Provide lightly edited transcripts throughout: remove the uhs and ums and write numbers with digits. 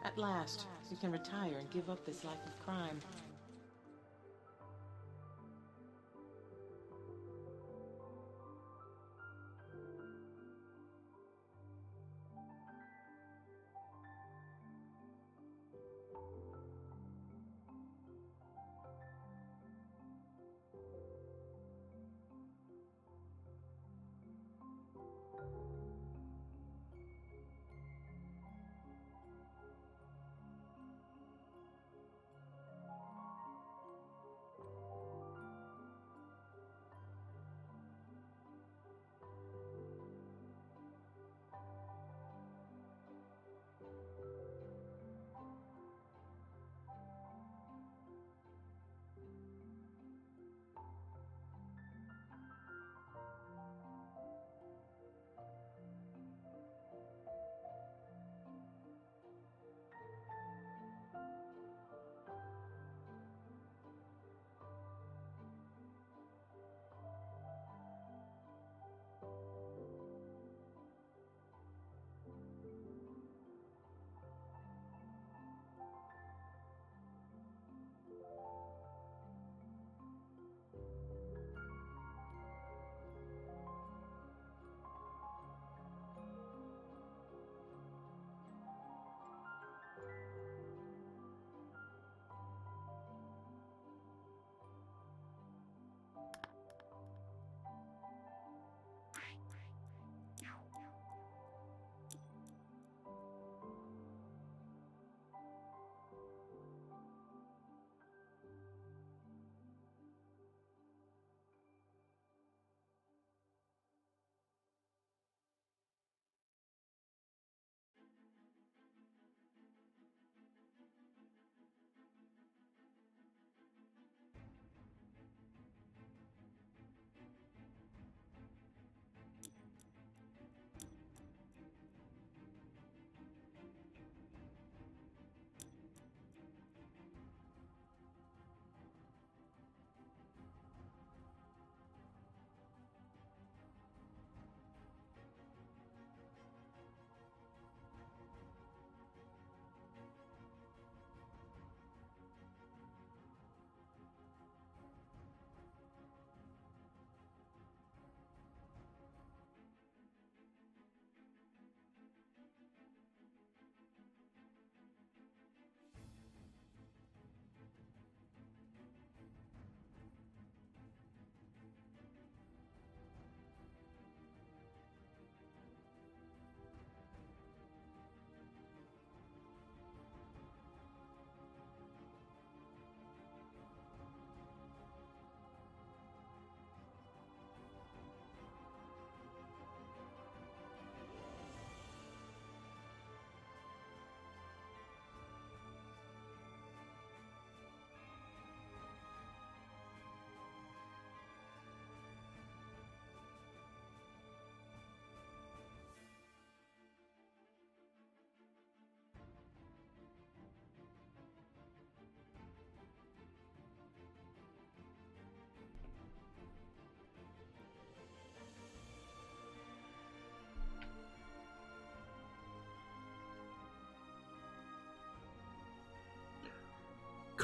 At last, we can retire and give up this life of crime.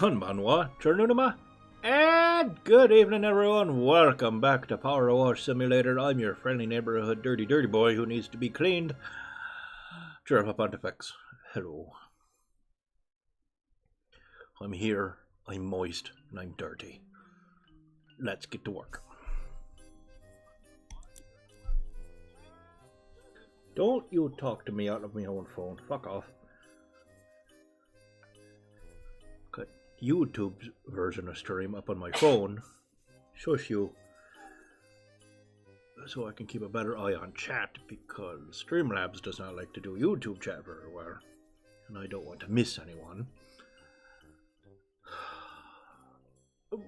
Konbanwa, Chernunima, and good evening, everyone. Welcome back to Power Wash Simulator. I'm your friendly neighborhood dirty boy who needs to be cleaned. Jerva Pontifex, hello. I'm here, I'm moist, and I'm dirty. Let's get to work. Don't you talk to me out of my own phone. Fuck off. Got YouTube's version of stream up on my phone. Shush you. So I can keep a better eye on chat, because Streamlabs does not like to do YouTube chat very well. And I don't want to miss anyone.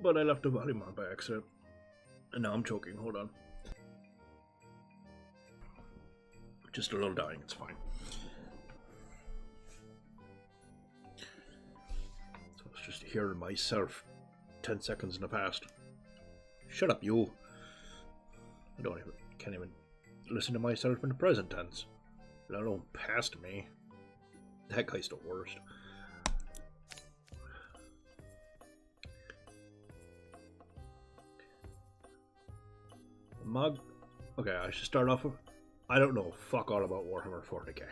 But I left the volume on by accident. And now I'm choking. Hold on. Just a little dying, it's fine. So I was just hearing myself 10 seconds in the past. Shut up, you. Can't even listen to myself in the present tense, let alone past me. That guy's the worst. Okay, I should start off with, I don't know fuck all about Warhammer 40k.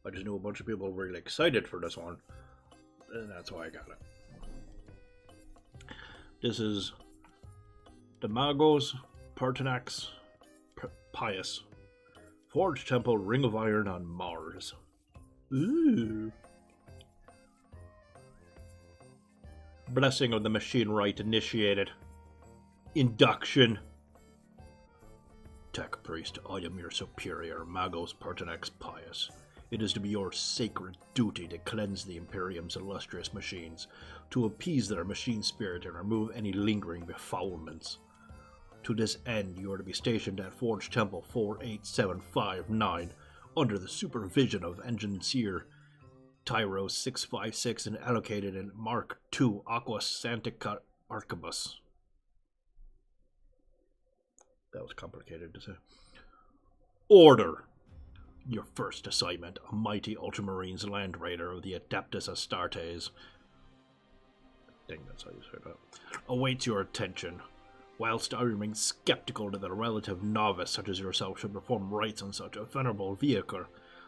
I just knew a bunch of people were really excited for this one, and that's why I got it. This is the Magos Pertinax Pious Forge Temple Ring of Iron on Mars. Ooh. Blessing of the Machine Rite initiated. Induction. Tech Priest, I am your superior, Magos Pertinax Pious. It is to be your sacred duty to cleanse the Imperium's illustrious machines, to appease their machine spirit and remove any lingering befoulments. To this end, you are to be stationed at Forge Temple 48759, under the supervision of Engineer Tyro 656 and allocated in Mark II Aqua Santica Archibus. That was complicated to say. Order! Your first assignment, a mighty Ultramarines Land Raider of the Adeptus Astartes. I think that's how you say that. Awaits your attention. Whilst I remain skeptical that a relative novice such as yourself should perform rites on such a venerable vehicle,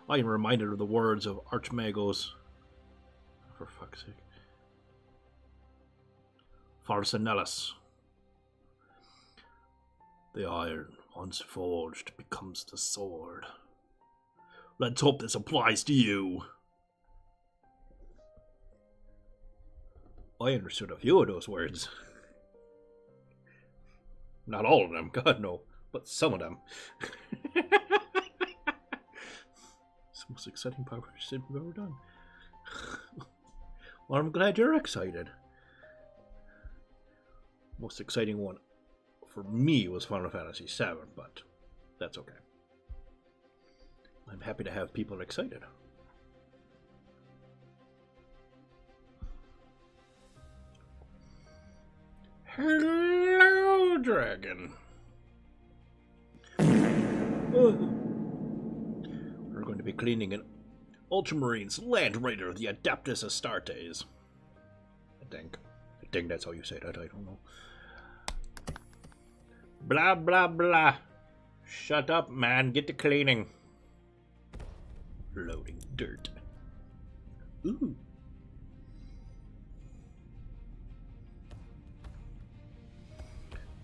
I am reminded of the words of Archmagos. For fuck's sake. Farcinellus. The iron, once forged, becomes the sword. Let's hope this applies to you. I understood a few of those words. Not all of them, God no, but some of them. It's the most exciting power sim we've ever done. Well, I'm glad you're excited. Most exciting one for me was Final Fantasy VII, but that's okay. I'm happy to have people excited. Hello, dragon. We're going to be cleaning an Ultramarines Land Raider of the Adeptus Astartes. I think that's how you say that, I don't know. Blah, blah, blah. Shut up, man. Get to cleaning. Loading dirt. Ooh.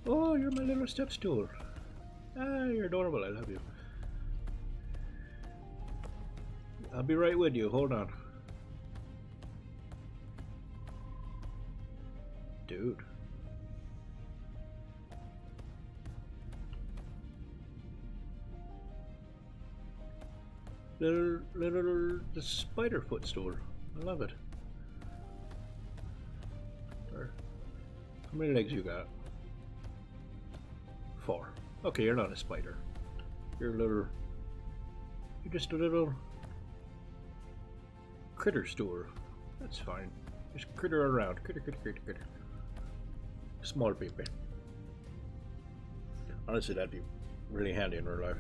Oh, you're my little step stool. Ah, you're adorable. I love you. I'll be right with you. Hold on. Dude. Little the spider footstool. I love it. How many legs you got? 4. Okay, you're not a spider. You're just a little critter stool. That's fine. Just critter around. Critter. Small people. Honestly, that'd be really handy in real life.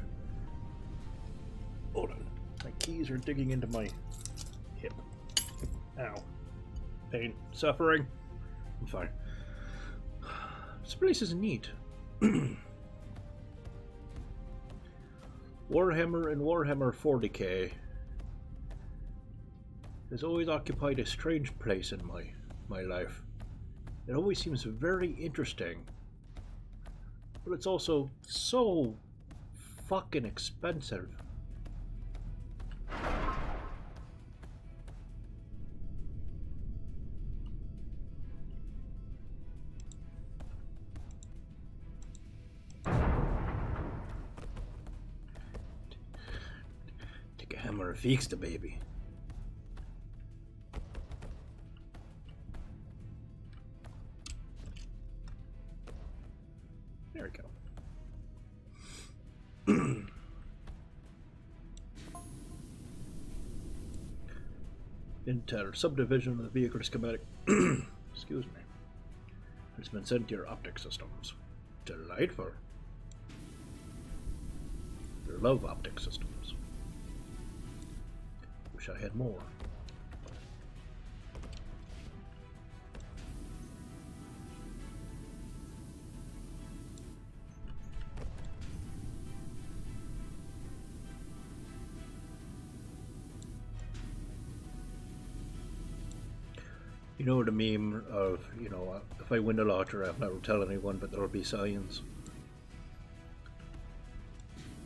Hold on. My keys are digging into my hip. Ow. Pain. Suffering. I'm fine. This place is neat. Warhammer and Warhammer 40k has always occupied a strange place in my life. It always seems very interesting, but it's also so fucking expensive. Take a hammer and fix the baby. There we go. Intel subdivision of the vehicle schematic. Excuse me. It's been sent to your optic systems. Delightful. I love optic systems. Wish I had more. You know the meme of, if I win the lottery, I'll never tell anyone, but there'll be signs.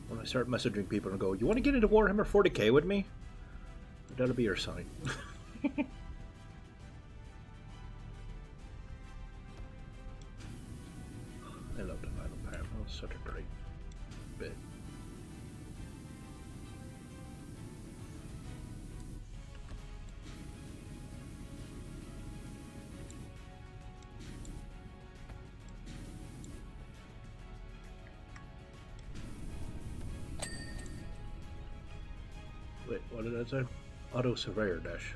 When I start messaging people and go, you want to get into Warhammer 40k with me? That'll be your sign. I love the Final Panel. It's such a great bit. Wait, what did I say? Auto Surveyor Dash.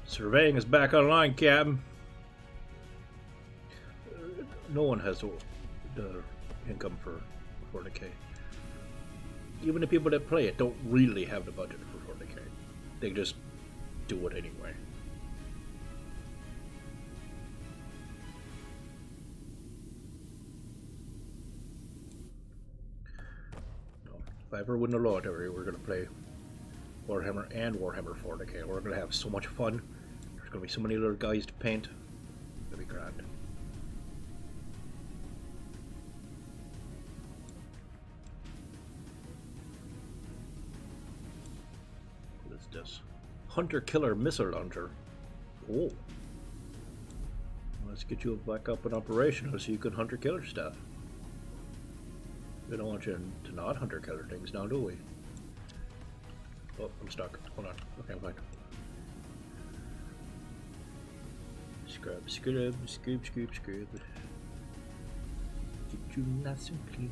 Surveying is back online, Captain. No one has the income for 40k. Even the people that play it don't really have the budget for 40k. They just do it anyway. If I ever win the lottery, we're going to play Warhammer and Warhammer 40k. We're going to have so much fun. There's going to be so many little guys to paint. It'll be grand. What is this? Hunter Killer Missile Launcher. Oh. Let's get you back up and operational so you can hunter killer stuff. We don't want you to not hunter killer things now, do we? Oh, I'm stuck. Hold on. Okay, I'm fine. Scrub, scrub, scrub, scrub, scrub. Get you nice and clean.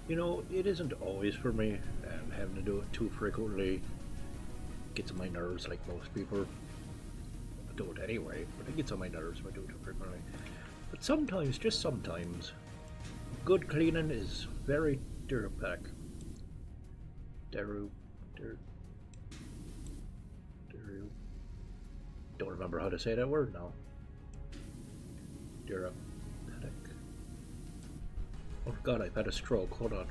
You know, it isn't always for me, and having to do it too frequently gets on my nerves like most people. I do it anyway, but it gets on my nerves if I do it too frequently. But sometimes, just sometimes, good cleaning is very therapeutic. Don't remember how to say that word now. Therapeutic. Oh god, I've had a stroke. Hold on.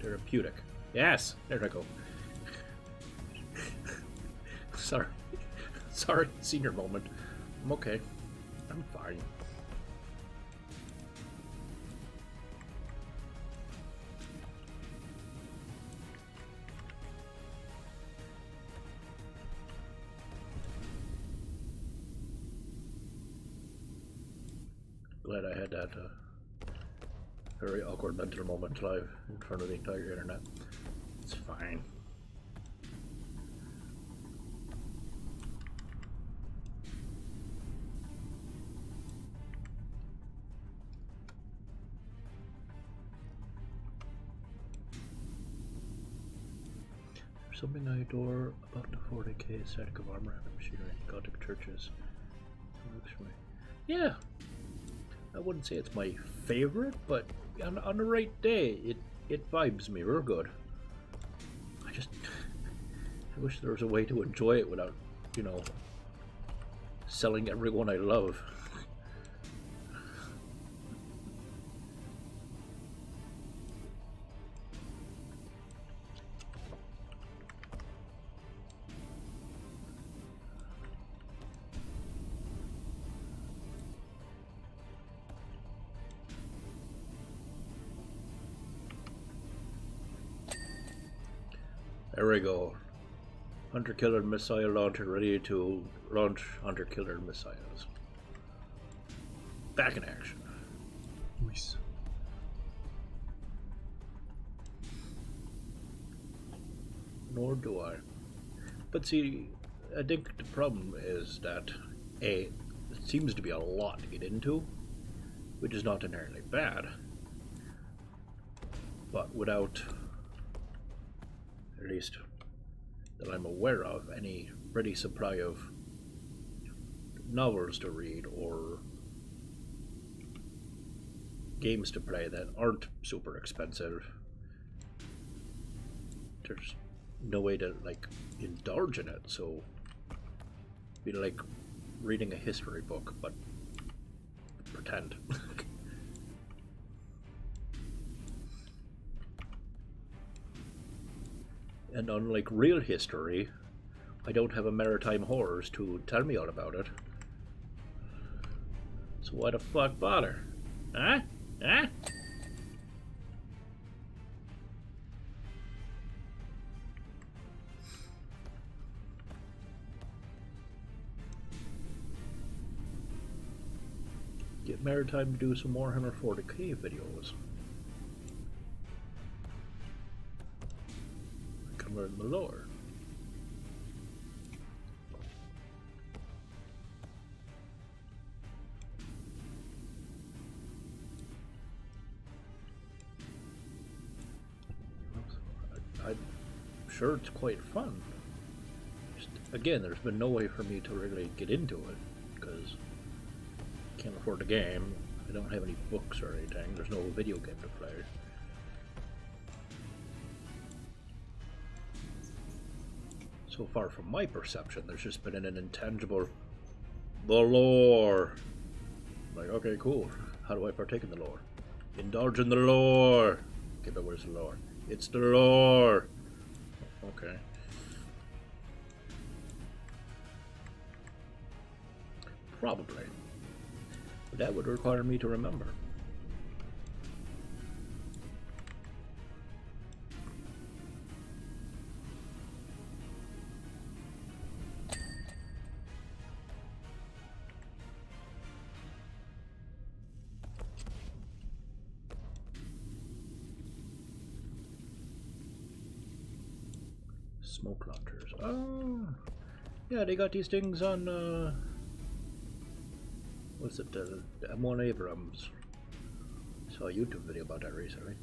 Therapeutic. Yes! There I go. Sorry. Sorry, senior moment. I'm okay. I'm fine. Glad I had that very awkward mental moment live in front of the entire internet. It's fine. There's something I adore about the 40k aesthetic of armor and machinery in Gothic churches. Yeah. I wouldn't say it's my favorite, but on the right day, it vibes me real good. I wish there was a way to enjoy it without, you know, selling everyone I love. There we go. Hunter-killer missile launcher ready to launch hunter-killer missiles. Back in action. Nice. Nor do I. But see, I think the problem is that it seems to be a lot to get into, which is not inherently bad. But without, at least that I'm aware of, any ready supply of novels to read or games to play that aren't super expensive, there's no way to like indulge in it. So it'd be like reading a history book, but pretend. And unlike real history, I don't have a maritime horrors to tell me all about it. So why the fuck bother? Huh? Huh? Get Maritime to do some Warhammer 40k videos. I can learn the lore. I'm sure it's quite fun. Just, again, there's been no way for me to really get into it because I can't afford the game. I don't have any books or anything. There's no video game to play. So far from my perception, there's just been an intangible, the lore. Like, okay, cool. How do I partake in the lore? Indulge in the lore. Okay, but where's the lore? It's the lore. Okay. Probably. But that would require me to remember. Smoke launchers. Oh, yeah, they got these things on, what's it, M1 Abrams. Saw a YouTube video about that recently.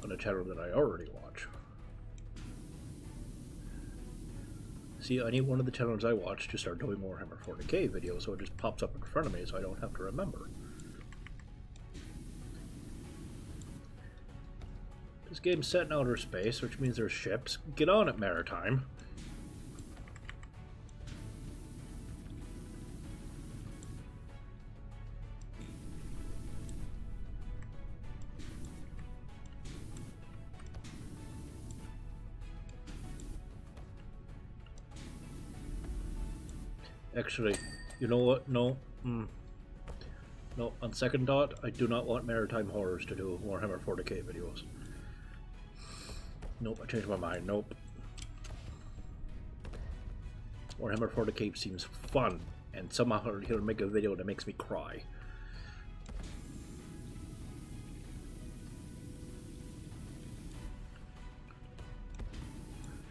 On a channel that I already watch. See, any one of the channels I watch to start doing Warhammer 40k videos, so it just pops up in front of me so I don't have to remember. This game's set in outer space, which means there's ships. Get on it, Maritime. Actually, you know what? No. No, on second thought, I do not want Maritime Horrors to do Warhammer 40k videos. Nope, I changed my mind. Nope. Warhammer 40k seems fun, and somehow he'll make a video that makes me cry.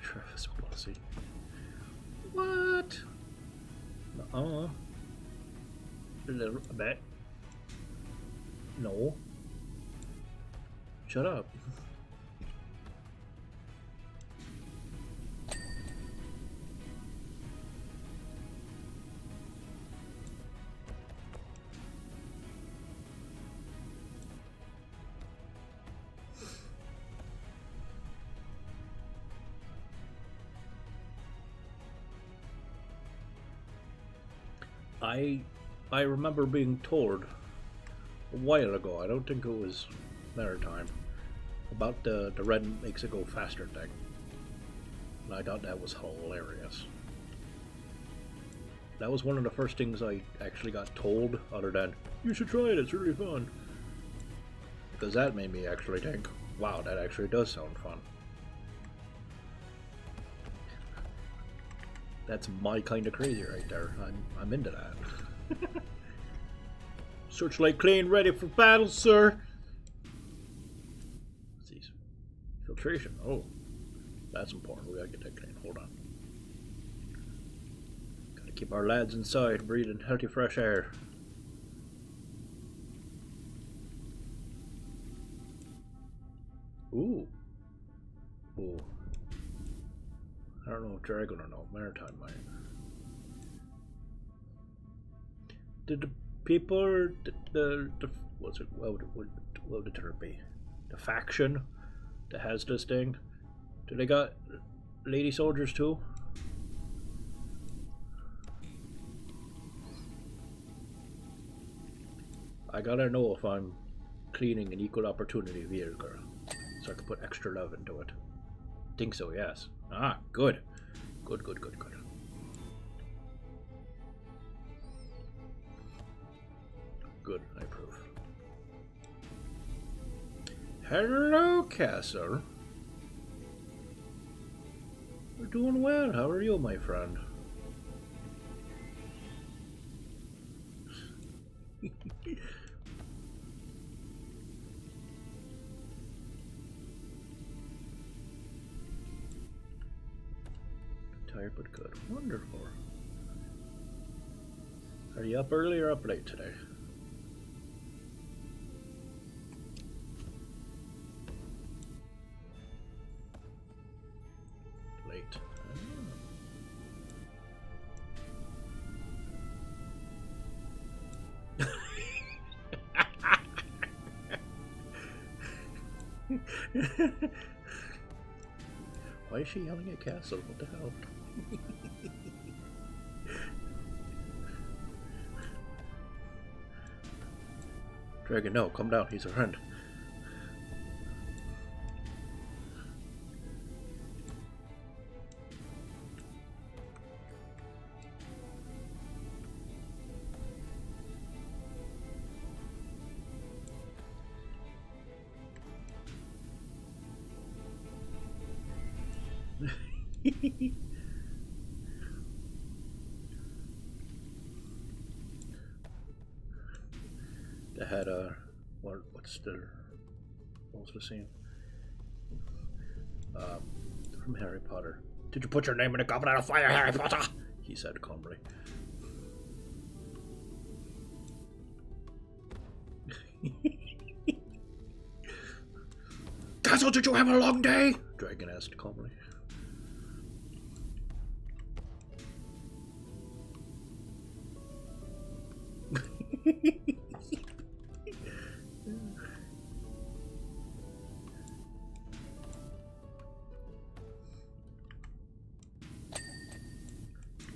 Travis Bossy. What? A little bit. No. Shut up. I remember being told a while ago, I don't think it was Maritime, about the red makes it go faster thing. And I thought that was hilarious. That was one of the first things I actually got told, other than, you should try it, it's really fun. Because that made me actually think, wow, that actually does sound fun. That's my kind of crazy right there. I'm into that. Searchlight clean, ready for battle, sir. What's these? Filtration. Oh, that's important. We gotta get that clean. Hold on. Gotta keep our lads inside, breathing healthy, fresh air. Ooh. Ooh. I don't know if Dragon or no. Maritime might. Did the people, the what's it? What would the term be? The faction that has this thing. Do they got lady soldiers too? I gotta know if I'm cleaning an equal opportunity vehicle, so I can put extra love into it. Think so, yes. Ah, good. Good. Good, I approve. Hello, Castle. We're doing well. How are you, my friend? Tired but good. Wonderful. Are you up early or up late today? Late. Why is she yelling at Castle? What the hell? Dragon, no, come down. He's a friend. They had what's what was the scene? From Harry Potter. Did you put your name in a goblet of fire, Harry Potter? He said calmly. Castle, did you have a long day? Dragon asked calmly.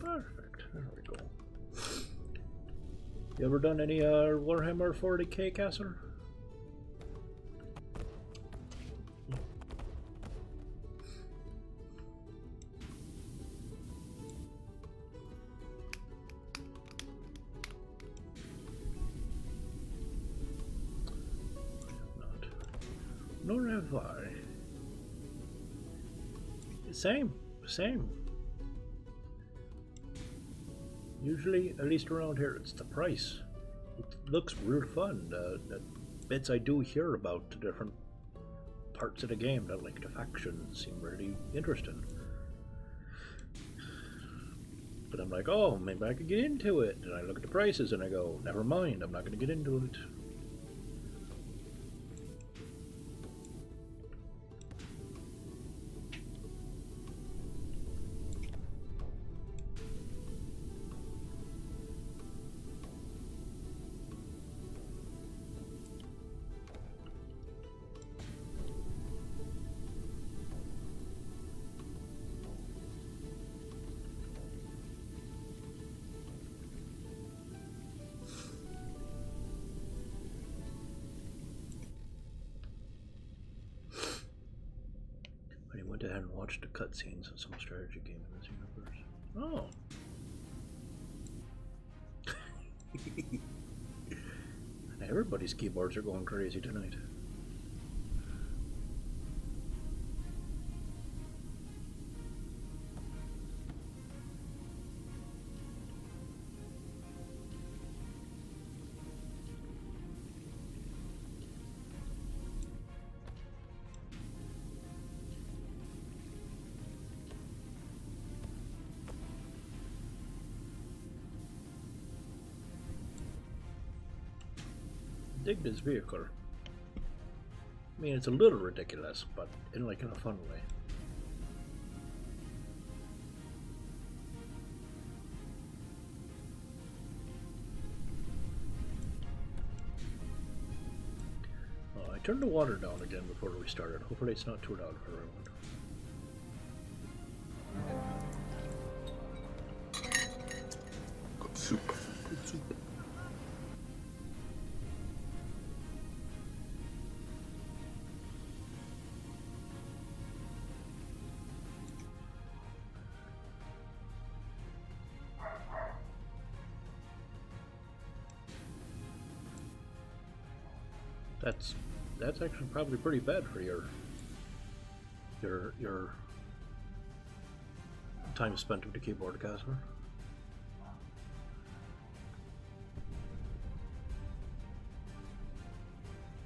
Perfect. There we go. You ever done any Warhammer 40k, Castle? Nor have I. Same. Usually, at least around here, it's the price. It looks real fun. The bits I do hear about the different parts of the game, that like the factions, seem really interesting. But I'm like, oh, maybe I could get into it. And I look at the prices and I go, never mind, I'm not going to get into it. went ahead and watched the cutscenes of some strategy game in this universe. Oh. And everybody's keyboards are going crazy tonight. Dig this vehicle. I mean, it's a little ridiculous, but in a fun way. Oh, I turned the water down again before we started. Hopefully it's not too loud for everyone. Good soup. Good soup. That's actually probably pretty bad for your time spent with the keyboard, Casper.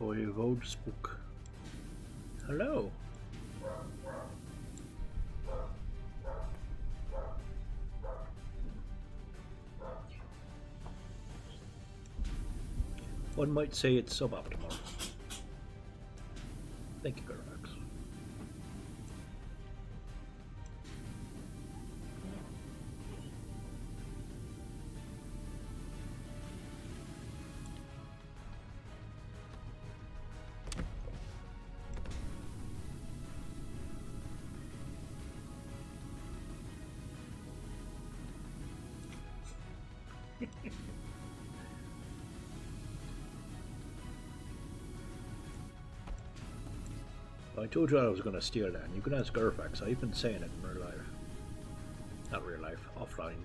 Voivode Spook. Hello. One might say it's suboptimal. Thank you, Garvax. I told you I was going to steal that, and you can ask Garfax. I've been saying it in real life. Not real life, offline.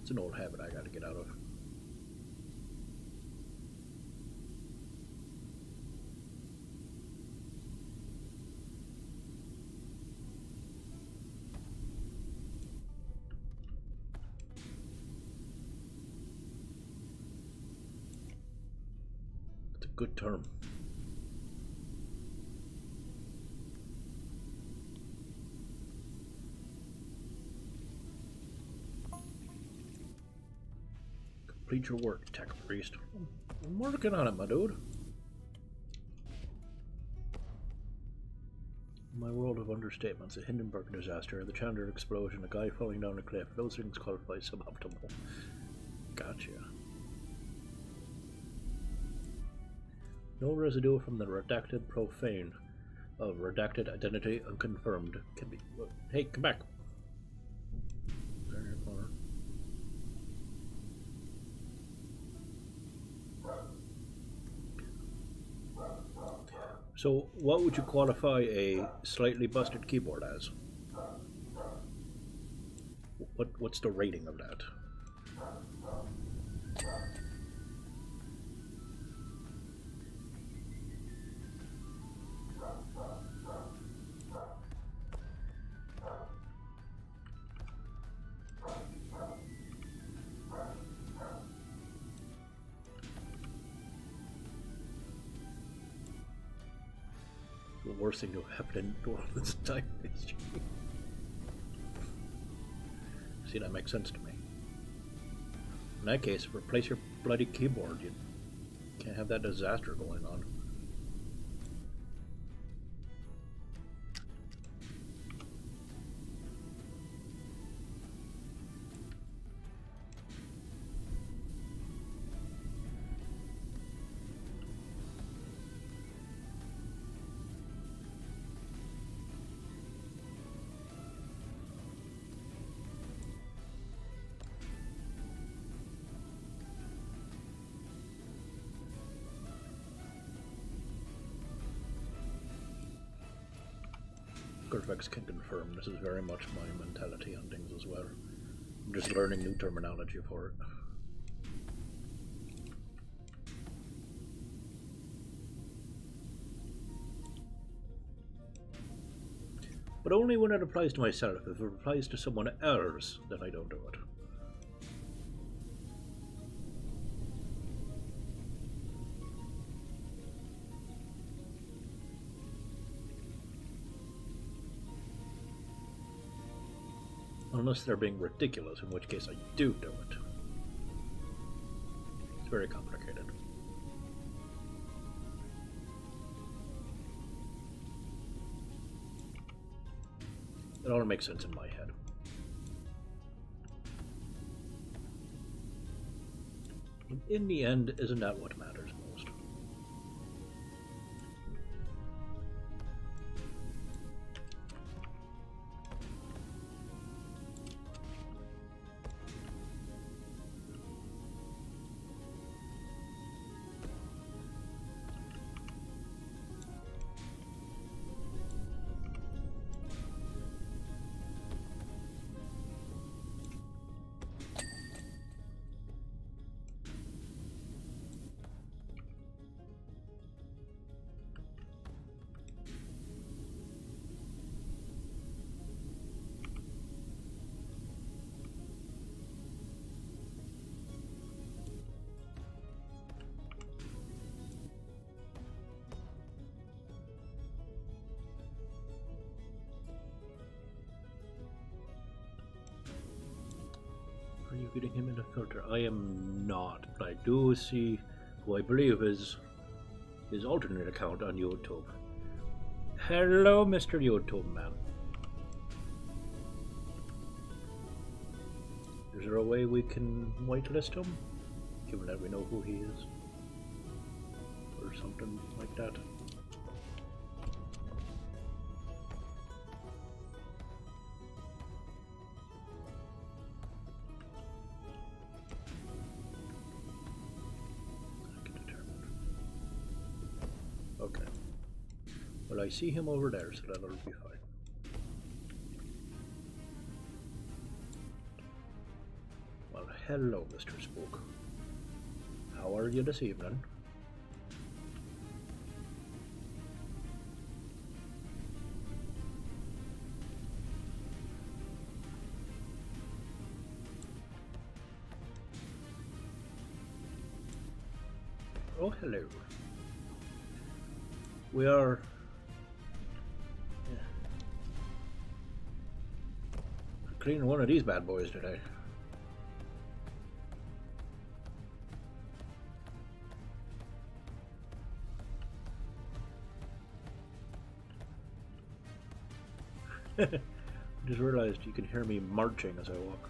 It's an old habit I got to get out of. Good term. Complete your work, Tech Priest. I'm working on it, my dude. My world of understatements, a Hindenburg disaster, the Chandler explosion, a guy falling down a cliff. Those things qualify suboptimal. Gotcha. No residue from the redacted profane of redacted identity unconfirmed can be. Hey, come back. So, what would you qualify a slightly busted keyboard as? What's the rating of that? The worst thing to happen in the world this time history. See, that makes sense to me. In that case, replace your bloody keyboard. You can't have that disaster going on. Gervex can confirm this is very much my mentality on things as well. I'm just learning new terminology for it. But only when it applies to myself. If it applies to someone else, then I don't do it. Unless they're being ridiculous, in which case I do it. It's very complicated. It all makes sense in my head. And in the end, isn't that what matters most? Are you getting him in a filter? I am not, but I do see who I believe is his alternate account on YouTube. Hello, Mr. YouTube man. Is there a way we can whitelist him? Given that we know who he is? Or something like that. Okay. Well, I see him over there, so that'll be fine. Well, hello, Mr. Spook. How are you this evening? Oh, hello. We are cleaning one of these bad boys today. Just realized you can hear me marching as I walk.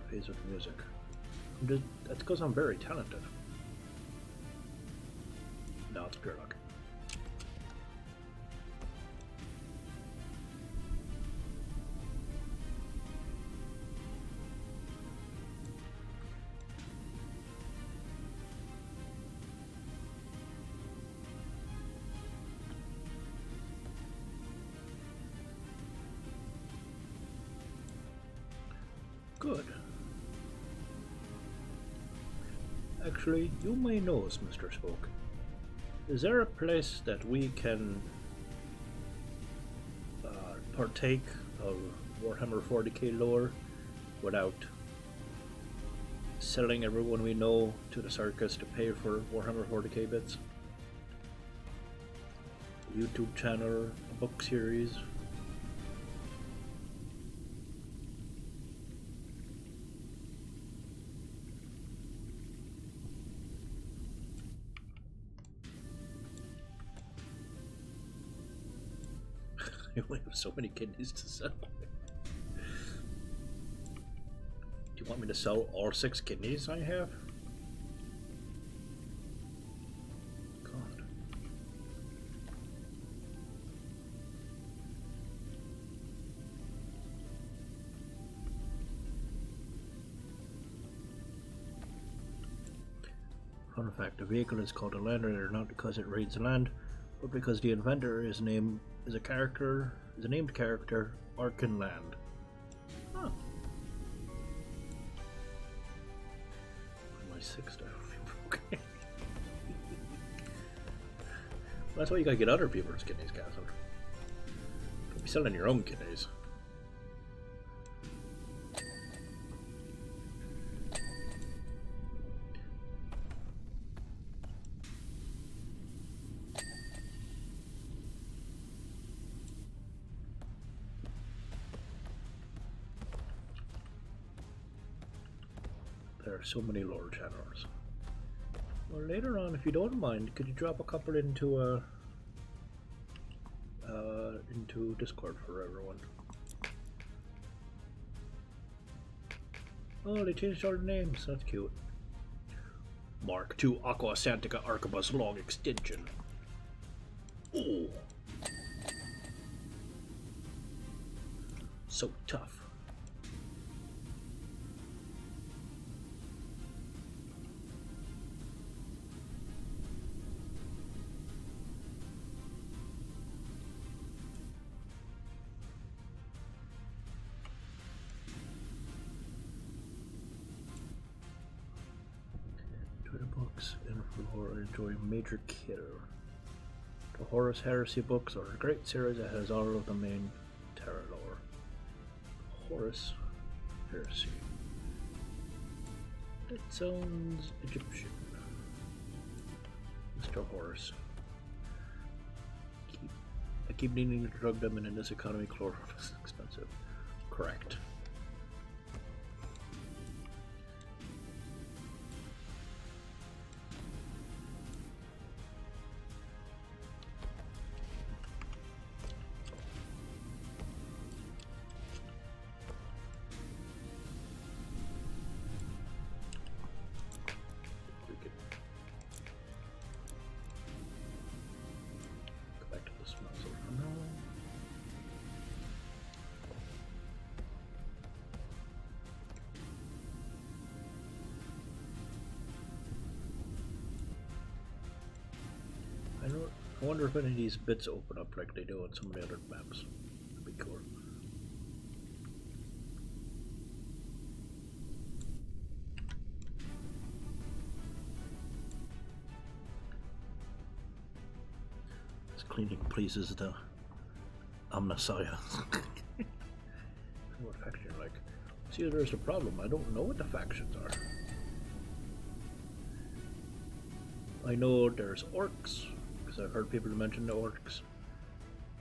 Phase of music. That's because I'm very talented. No, it's pure luck. Good. Actually, you may know us, Mr. Spook. Is there a place that we can partake of Warhammer 40k lore without selling everyone we know to the circus to pay for Warhammer 40k bits? A YouTube channel, a book series. I only have so many kidneys to sell. Do you want me to sell all 6 kidneys I have? God. Fun fact, the vehicle is called a Land Raider not because it raids the land, but because the inventor is a named character, Arkin Land. Huh. My 6 star. Okay. Well, that's why you gotta get other people's kidneys, Castle. Don't be selling your own kidneys. There are so many lore channels. Well, later on, if you don't mind, could you drop a couple into Discord for everyone? Oh, they changed all the names. That's cute. Mark II Aqua Santica Arquebus Long Extension. Ooh. So tough. Books and for enjoy Major Kidder. The Horus Heresy books are a great series that has all of the main Terra lore. Horus Heresy. It sounds Egyptian. Mr. Horus. I keep needing to drug them, and in this economy, chloroform is expensive. Correct. I wonder if any of these bits open up like they do on some of the other maps. That'd be cool. This cleaning pleases the Omnissiah. What faction you're like? See, there's a problem. I don't know what the factions are. I know there's orcs. I've heard people mention the orcs,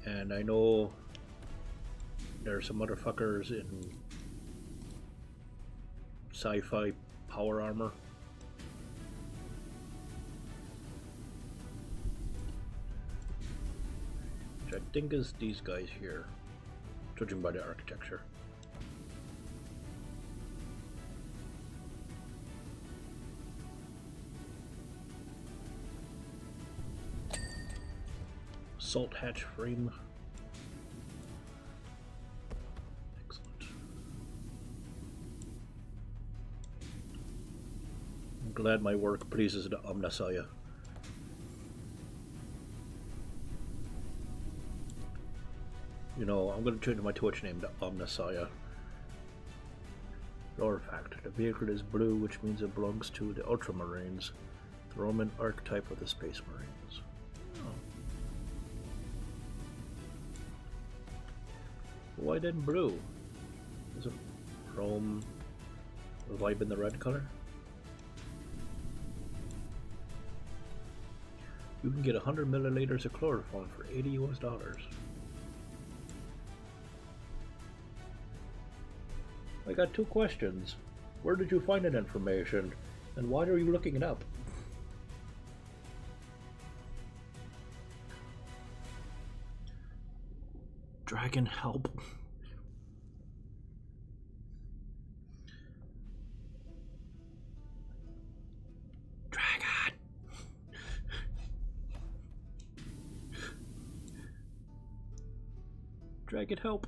and I know there are some motherfuckers in sci-fi power armor. Which I think is these guys here, judging by the architecture. Salt hatch frame. Excellent. I'm glad my work pleases the Omnissiah. You know, I'm going to change my Twitch name to Omnissiah. Lore fact: the vehicle is blue, which means it belongs to the Ultramarines, the Roman archetype of the Space Marines. Why then blue? Isn't Rome the vibe in the red color? You can get 100 milliliters of chloroform for $80 US. I got 2 questions. Where did you find that information? And why are you looking it up? Dragon, help. Dragon. Dragon, help.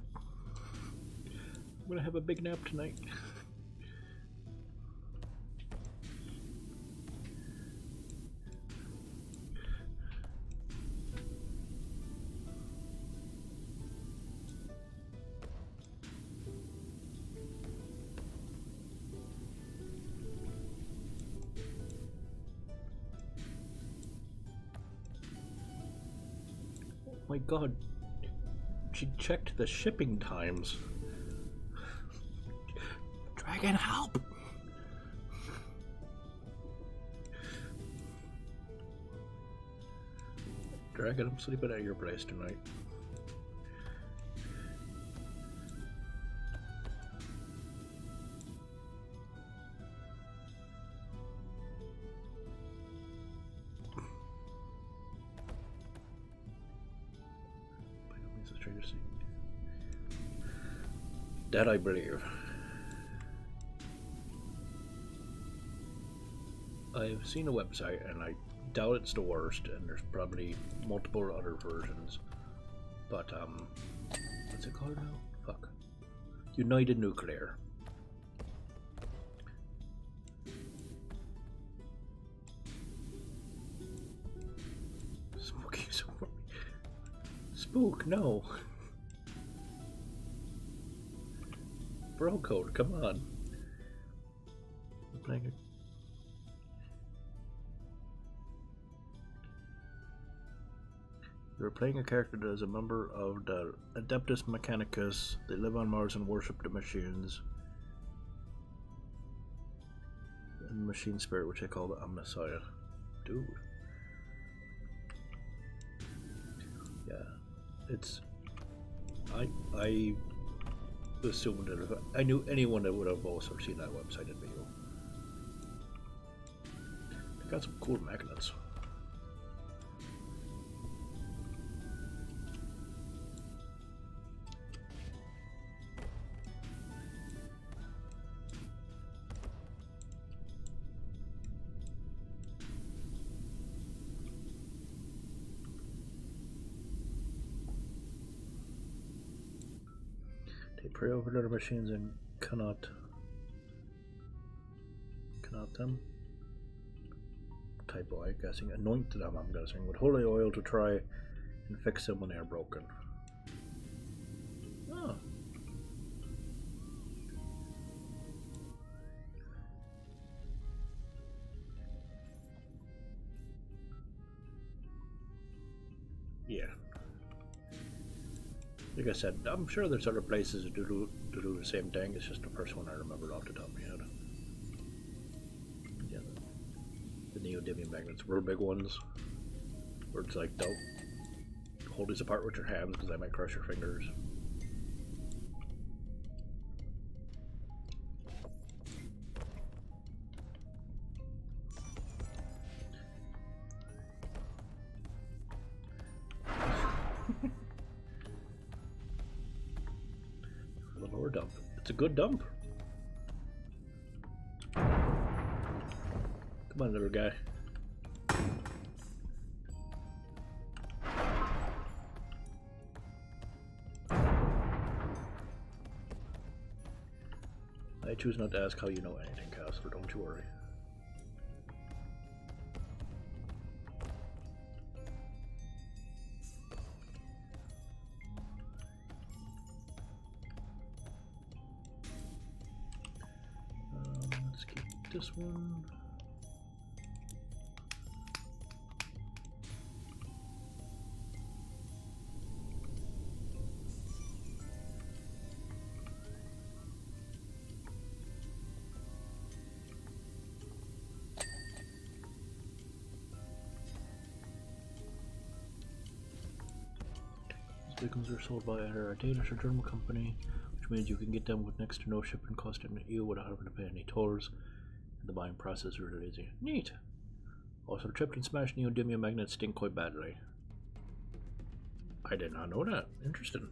I'm gonna have a big nap tonight. My god. She checked the shipping times. Dragon, help! Dragon, I'm sleeping at your place tonight. By no means a stranger thing. That I believe. I've seen a website and I doubt it's the worst, and there's probably multiple other versions. But, what's it called now? Fuck. United Nuclear. Spooky, Spook, no. Bro code, come on. I'm playing a You're playing a character that is a member of the Adeptus Mechanicus. They live on Mars and worship the machines. And machine spirit, which they call the Omnissiah. Dude. Yeah. It's... I assumed that if I knew anyone that would have also seen that website, it'd be you. They got some cool magnets. They pray over their machines and cannot them. Typo, I'm guessing. Anoint them, I'm guessing, with holy oil to try and fix them when they are broken. Oh. Yeah. Like I said, I'm sure there's other places that do the same thing. It's just the first one I remember off the top of my head. Yeah, the neodymium magnets, real big ones, where it's like, don't hold these apart with your hands because I might crush your fingers. Lower dump. It's a good dump. Come on, little guy. I choose not to ask how you know anything, Casper. Don't you worry. Let's keep this one. These beacons are sold by either a Danish or German company, which means you can get them with next to no shipping cost in the EU without having to pay any tolls, and the buying process is really easy. Neat! Also, the chipped and smashed neodymium magnets stink quite badly. I did not know that. Interesting.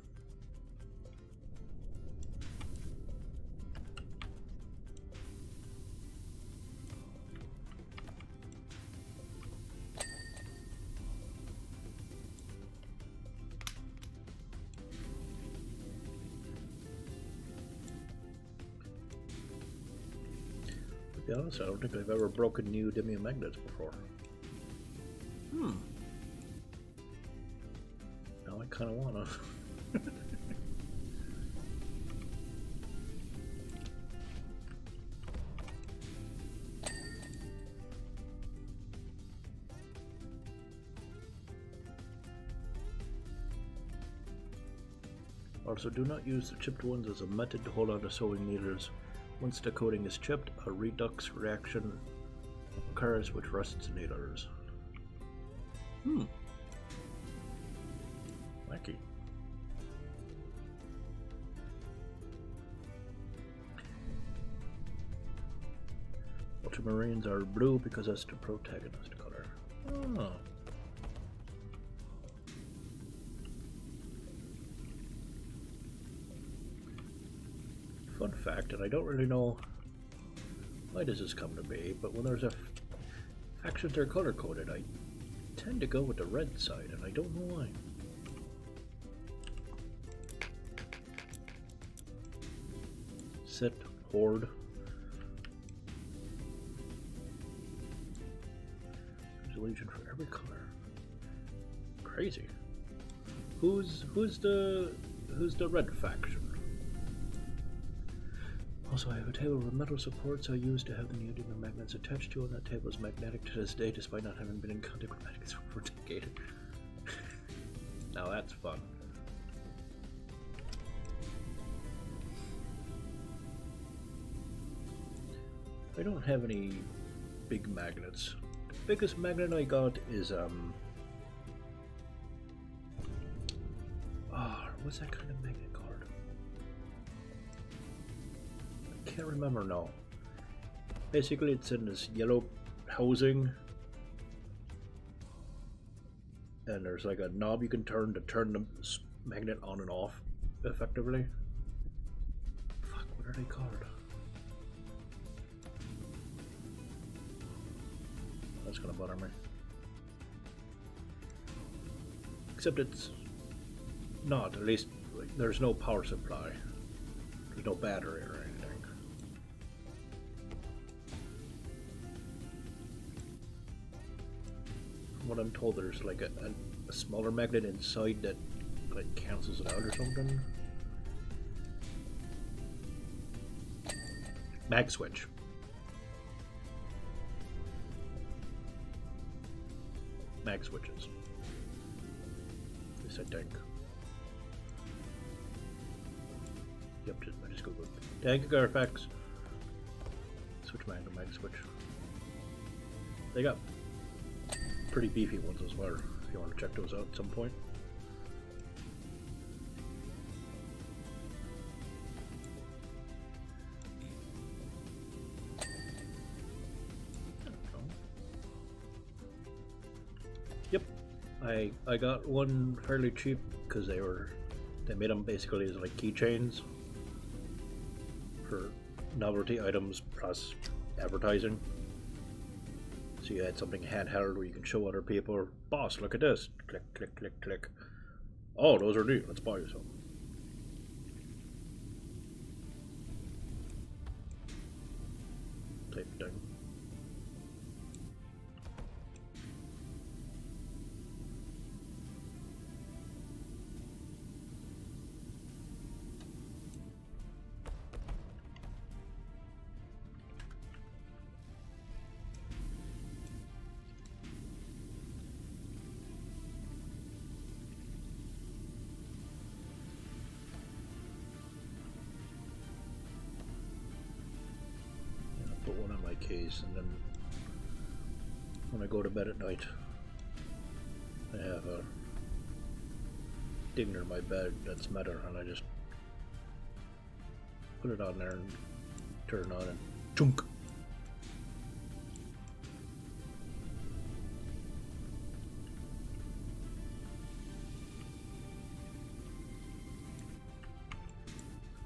To be honest, I don't think I've ever broken neodymium magnets before. Now I kind of wanna. Also, do not use the chipped ones as a method to hold on to sewing needles. Once the coating is chipped, a redux reaction occurs which rusts needles. Wacky. Ultramarines are blue because that's the protagonist color. Oh. Fun fact, and I don't really know why does this come to be, but when there's factions are color coded, I tend to go with the red side, and I don't know why. Sit, horde. There's a legion for every color. Crazy. Who's the red faction? Also, I have a table of metal supports I used to have the neodymium magnets attached to, and that table is magnetic to this day despite not having been in contact with magnets for a decade. Now that's fun. I don't have any big magnets. The biggest magnet I got is what's that kind of magnet called? I can't remember now. Basically, it's in this yellow housing, and there's like a knob you can turn to turn the magnet on and off effectively. Fuck, what are they called? That's gonna bother me. Except it's not, at least like, there's no power supply. There's no battery or anything. From what I'm told, there's like a smaller magnet inside that like cancels it out or something. Mag switch. Mag switches. Yes, I think. Yep, I just googled. Tank Garfax. Switch mag to mag switch. They got pretty beefy ones as well, if you want to check those out at some point. Yep, I got one fairly cheap because they made them basically as like keychains for novelty items plus advertising. So you had something handheld where you can show other people, boss, look at this. Click, click, click, click. Oh, those are neat. Let's buy you some. Type thing. Put one on my case, and then when I go to bed at night, I have a thing near my bed that's metal, and I just put it on there and turn it on and chunk.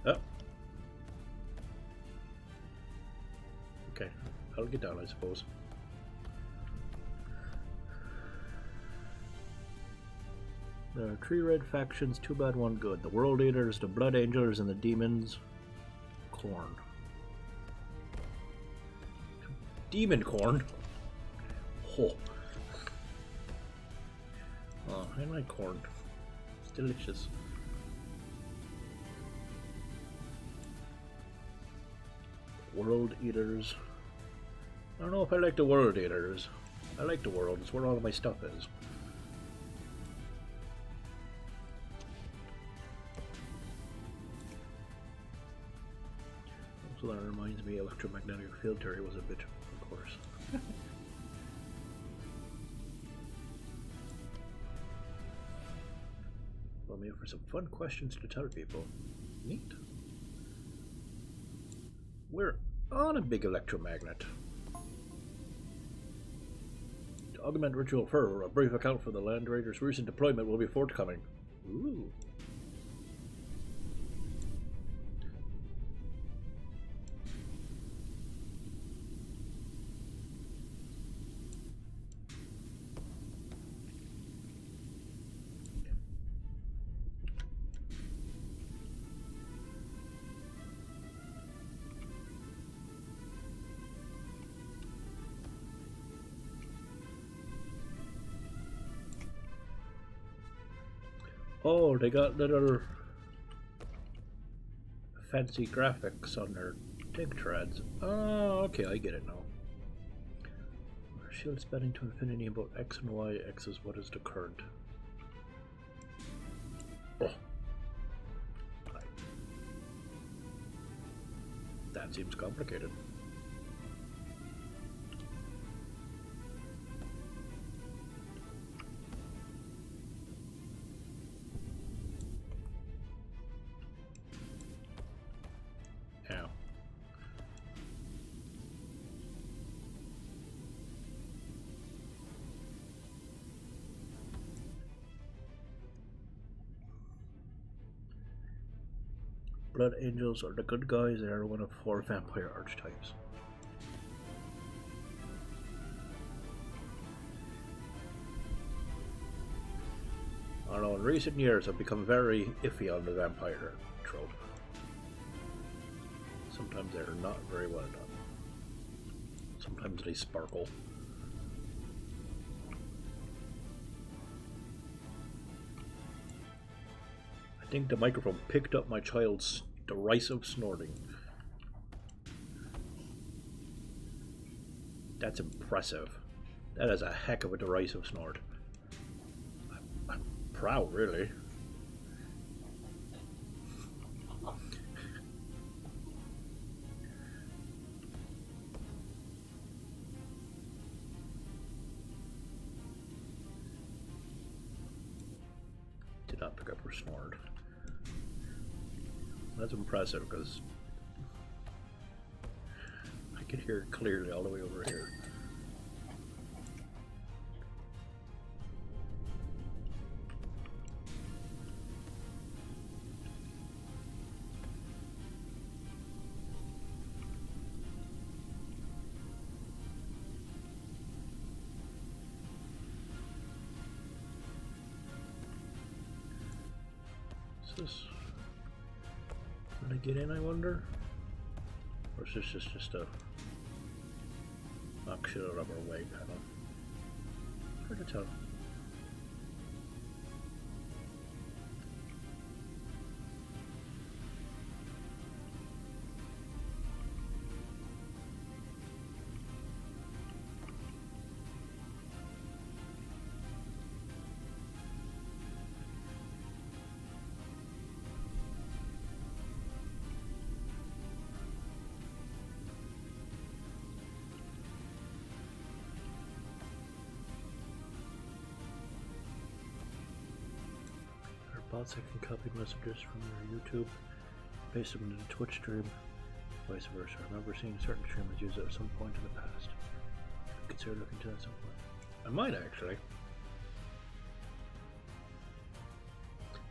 Oh. Okay, I'll get down, I suppose. There are 3 red factions, 2 bad, 1 good. The World Eaters, the Blood Angels, and the Demons. Corn. Demon corn? Oh. Oh, I like corn. It's delicious. World Eaters. I don't know if I like the World Eaters. I like the world, it's where all of my stuff is. So that reminds me, electromagnetic field theory was a bit, of course. Well, maybe for some fun questions to tell people. Neat. We're on a big electromagnet. To augment Ritual Fur, a brief account for the Land Raiders' recent deployment will be forthcoming. Ooh. Oh, they got little fancy graphics on their tank treads. Oh, okay, I get it now. Our shield spanning to infinity in both X and Y. X is what is the current. Oh. Right. That seems complicated. Ow. Blood Angels are the good guys. They are one of 4 vampire archetypes. I don't know, in recent years I've become very iffy on the vampire trope. Sometimes they're not very well done. Sometimes they sparkle. I think the microphone picked up my child's derisive snorting. That's impressive. That is a heck of a derisive snort. I'm proud, really. Did not pick up her snort. That's impressive because I could hear it clearly all the way over here. Is this gonna get in, I wonder? Or is this just a knock shit out of our way panel? Hard to tell. Bots that can copy messages from your YouTube, paste them into the Twitch stream, vice versa. I remember seeing certain streamers use it at some point in the past. Consider looking into that at some point. I might actually.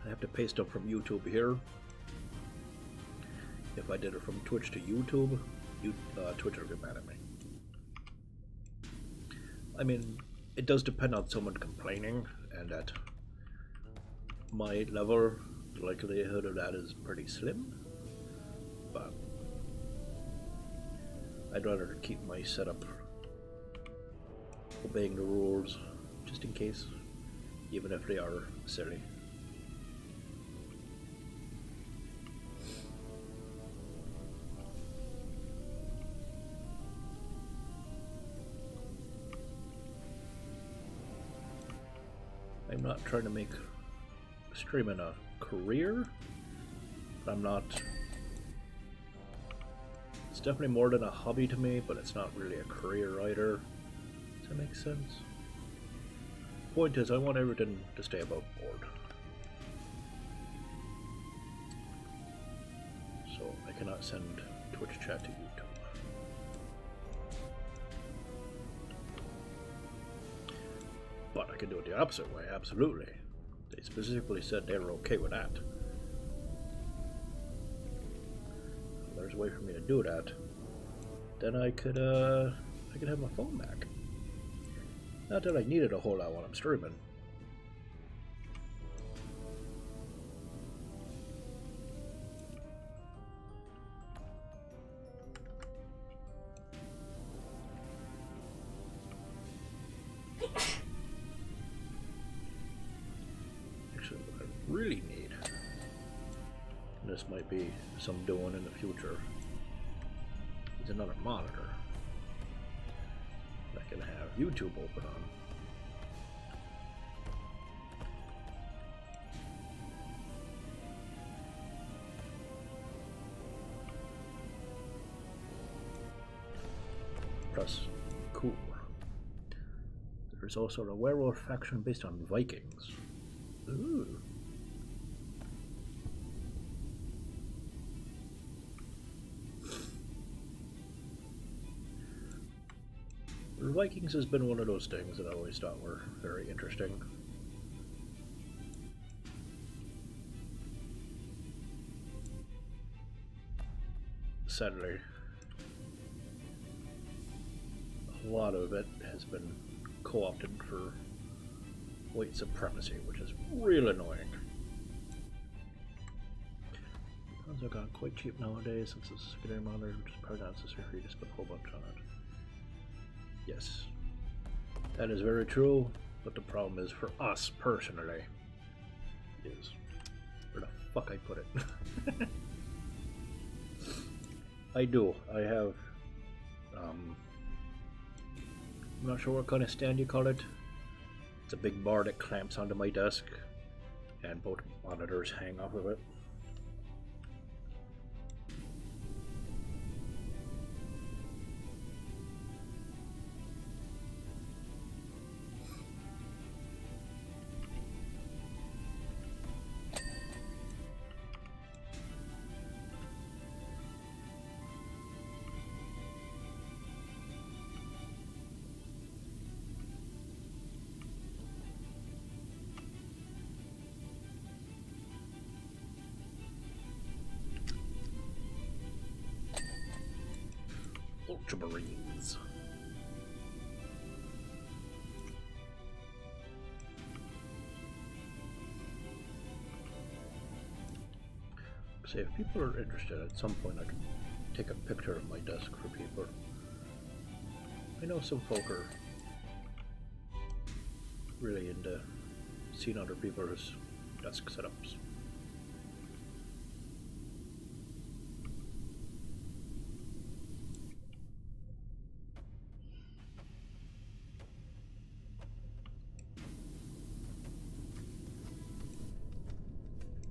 I have to paste them from YouTube here. If I did it from Twitch to YouTube, Twitch would get mad at me. I mean, it does depend on someone complaining, and at my level, the likelihood of that is pretty slim, but I'd rather keep my setup obeying the rules, just in case, even if they are silly. I'm not trying to make streaming a career, but I'm not definitely more than a hobby to me, but it's not really a career either. Does that make sense? Point is, I want everything to stay above board. So I cannot send Twitch chat to YouTube. But I can do it the opposite way, absolutely. They specifically said they were okay with that. If there's a way for me to do that, then I could have my phone back. Not that I need it a whole lot while I'm streaming. Actually, what I really need, and this might be some doing in the future, is another monitor that can have YouTube open on. Plus, cool. There's also a werewolf faction based on Vikings. Ooh. Vikings has been one of those things that I always thought were very interesting. Sadly, a lot of it has been co-opted for white supremacy, which is real annoying. Guns have gotten quite cheap nowadays since the secondary monitor, which is probably not necessary for you to spend a whole bunch on it. Yes, that is very true, but the problem is for us personally is where the fuck I put it. I have I'm not sure what kind of stand you call it. It's a big bar that clamps onto my desk and both monitors hang off of it. Ultramarines. So if people are interested, at some point I can take a picture of my desk for people. I know some folk are really into seeing other people's desk setups.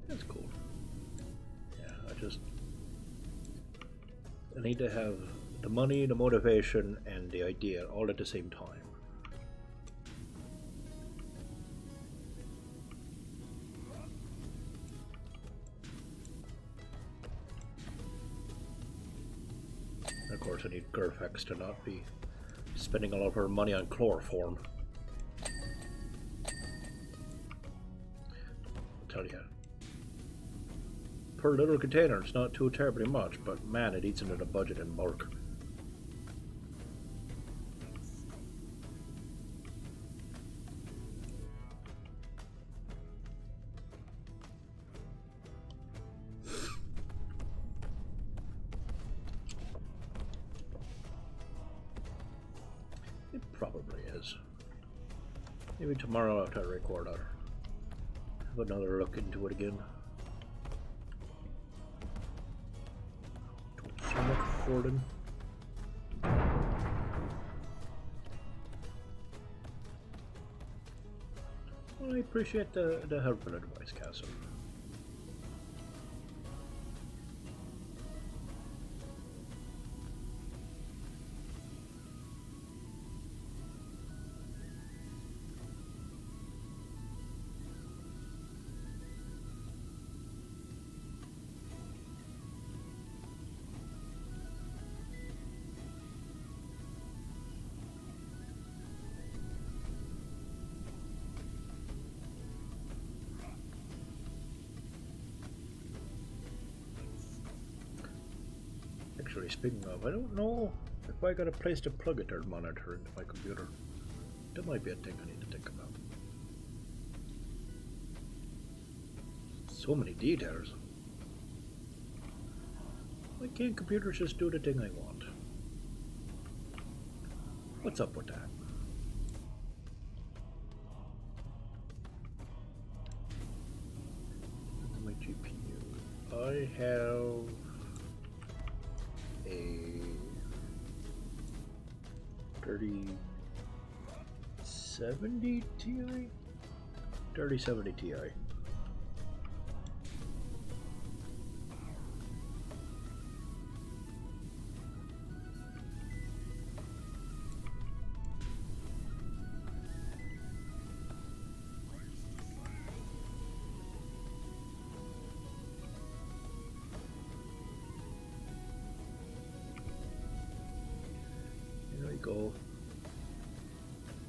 That's cool. Yeah, I need to have the money, the motivation, and the idea all at the same time. And of course, I need Gerfax to not be spending all of her money on chloroform. I'll tell you. Per little container, it's not too terribly much, but man, it eats into the budget in bulk. It probably is. Maybe tomorrow after I record, I'll have another look into it again. So much recording. Well, I appreciate the helpful advice, Castle. actually, speaking of, I don't know if I got a place to plug a third monitor into my computer. That might be a thing I need to think about. So many details. Why can't computers just do the thing I want? What's up with that? My GPU. I have a 3070 Ti? 3070 Ti. Go.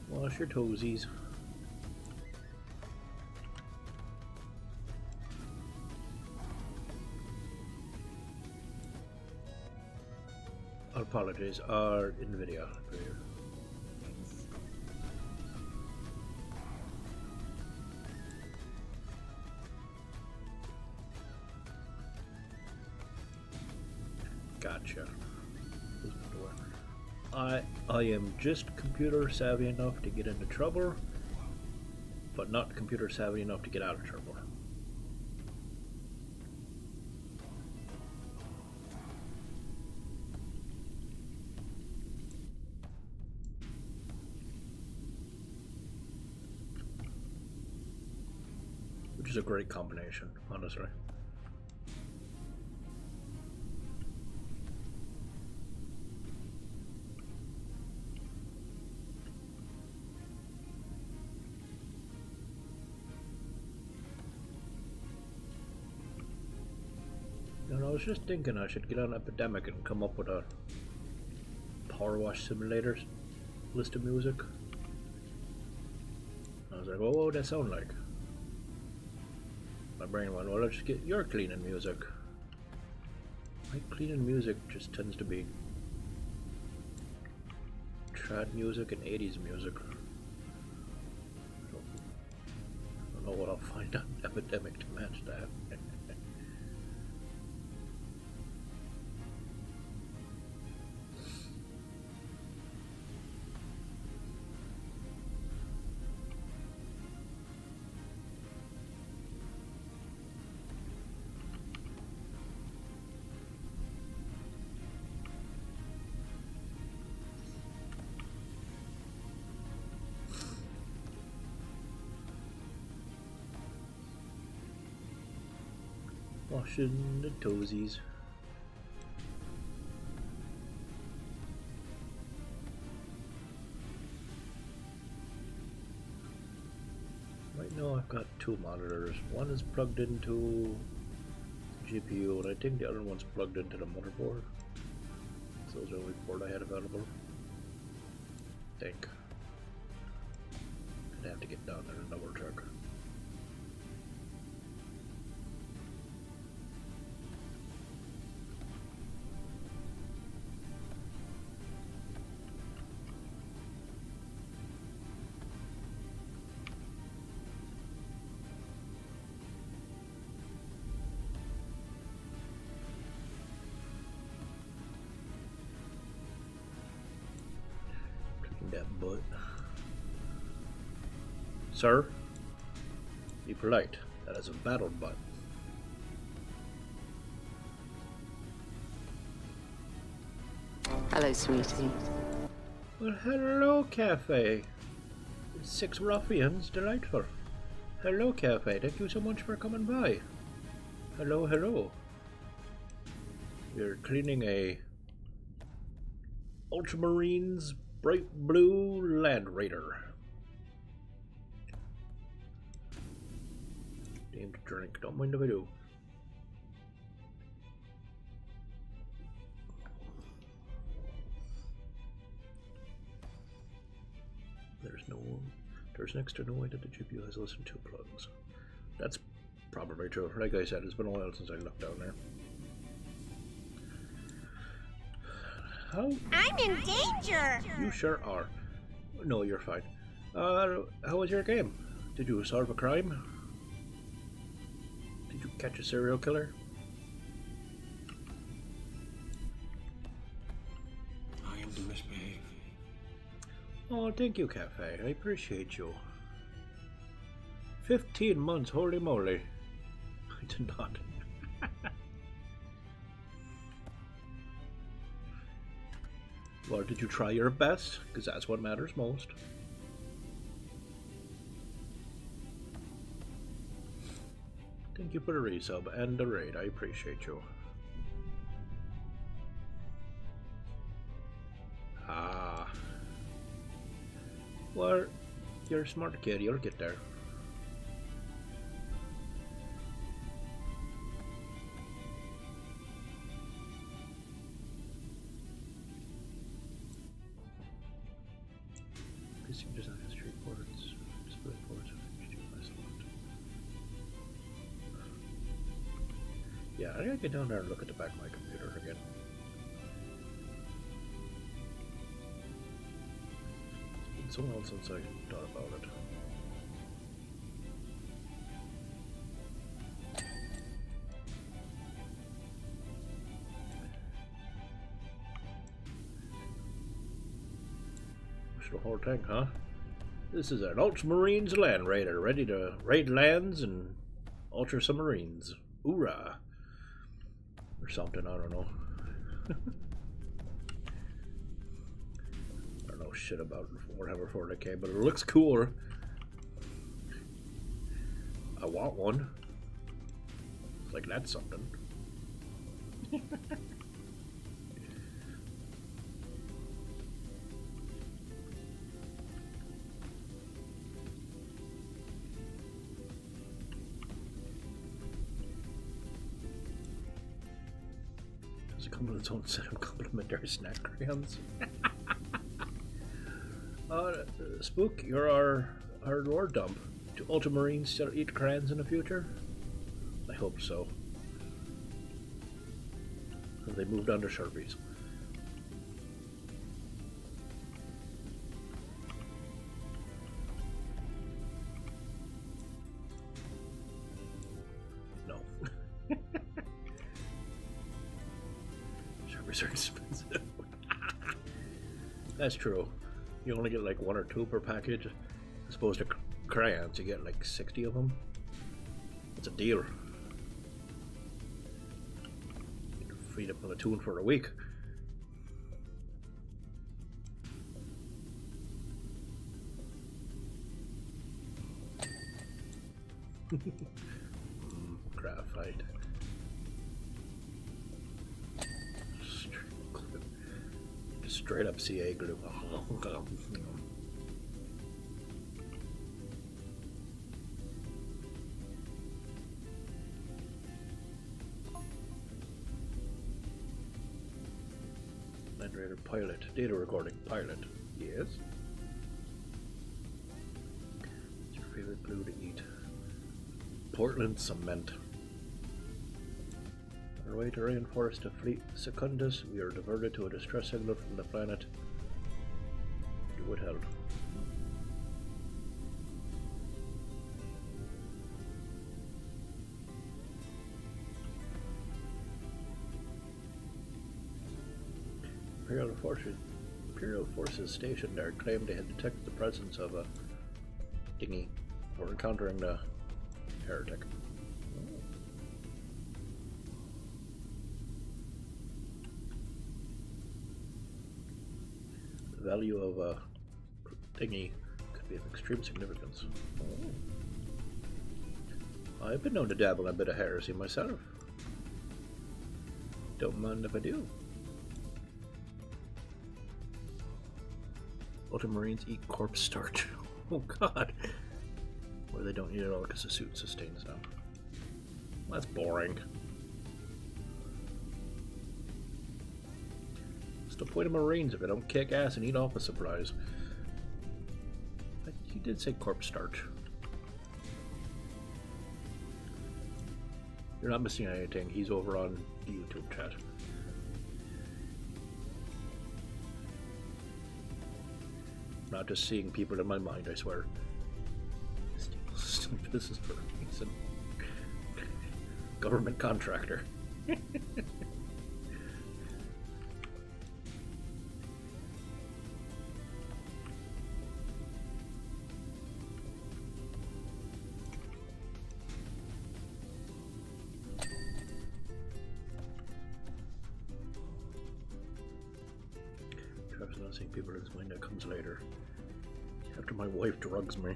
Wash your toesies. Apologies, our NVIDIA player. Gotcha. I am just computer savvy enough to get into trouble, but not computer savvy enough to get out of trouble. Which is a great combination, honestly. And I was just thinking I should get on Epidemic and come up with a Power Wash Simulator list of music. I was like, oh, what would that sound like? My brain went, well, let's just get your cleaning music. My cleaning music just tends to be trad music and 80s music. I don't know what I'll find on Epidemic to match that. Washing the toesies. Right now I've got two monitors. One is plugged into the GPU and I think the other one's plugged into the motherboard. So those are the only port I had available. I think. I'd have to get down there and double check. That butt. Sir, be polite. That is a battle butt. Hello, sweetie. Well, hello, Cafe. 6 ruffians, delightful. Hello, Cafe. Thank you so much for coming by. Hello, hello. You're cleaning a Ultramarines bright blue Land Raider. Name to drink. Don't mind if I do. There's next to no way that the GPU has less than 2 plugs. That's probably true. Like I said, it's been a while since I looked down there. How? I'm in danger! You sure are. No, you're fine. How was your game? Did you solve a crime? Did you catch a serial killer? I am to misbehave. Oh, thank you, Cafe. I appreciate you. 15 months, holy moly. I did not. Well, did you try your best? Because that's what matters most. Thank you for the resub and the raid. I appreciate you. Ah. Well, you're a smart kid. You'll get there. This just like straight boards. Split boards. Yeah, I gotta get down there and look at the back of my computer again. It's been so long since I thought about it. Push the whole thing, huh? This is an Ultramarines land raider, ready to raid lands and ultra submarines. Hoorah! Or something, I don't know. I don't know shit about Warhammer 40k, but it looks cool. I want one. Like that's something. Come with its own set of complimentary snack crayons. Spook, you're our lore dump. Do Ultramarines still eat crayons in the future? I hope so. They moved on to Sharpies. No. Sharpies are expensive. That's true. You only get like 1 or 2 per package. As opposed to crayons, you get like 60 of them. It's a deal. You can feed a platoon for a week. Graphite. Straight up CA glue. Land Raider pilot. Data recording pilot. Yes. What's your favorite glue to eat? Portland cement. On our way to reinforce the fleet Secundus, we are diverted to a distress signal from the planet Woodheld. Imperial forces stationed there claimed they had detected the presence of a dinghy for encountering the heretic. The value of a dinghy could be of extreme significance. I've been known to dabble in a bit of heresy myself. Don't mind if I do. Ultramarines eat corpse starch. Oh god. Or they don't eat it all because the suit sustains them. That's boring. What's the point of Marines if they don't kick ass and eat office supplies? He did say corpse starch. You're not missing anything. He's over on the YouTube chat. not just seeing people in my mind, I swear. This is for a reason. Government contractor. Travis not seeing people in his mind, that comes later. After my wife drugs me.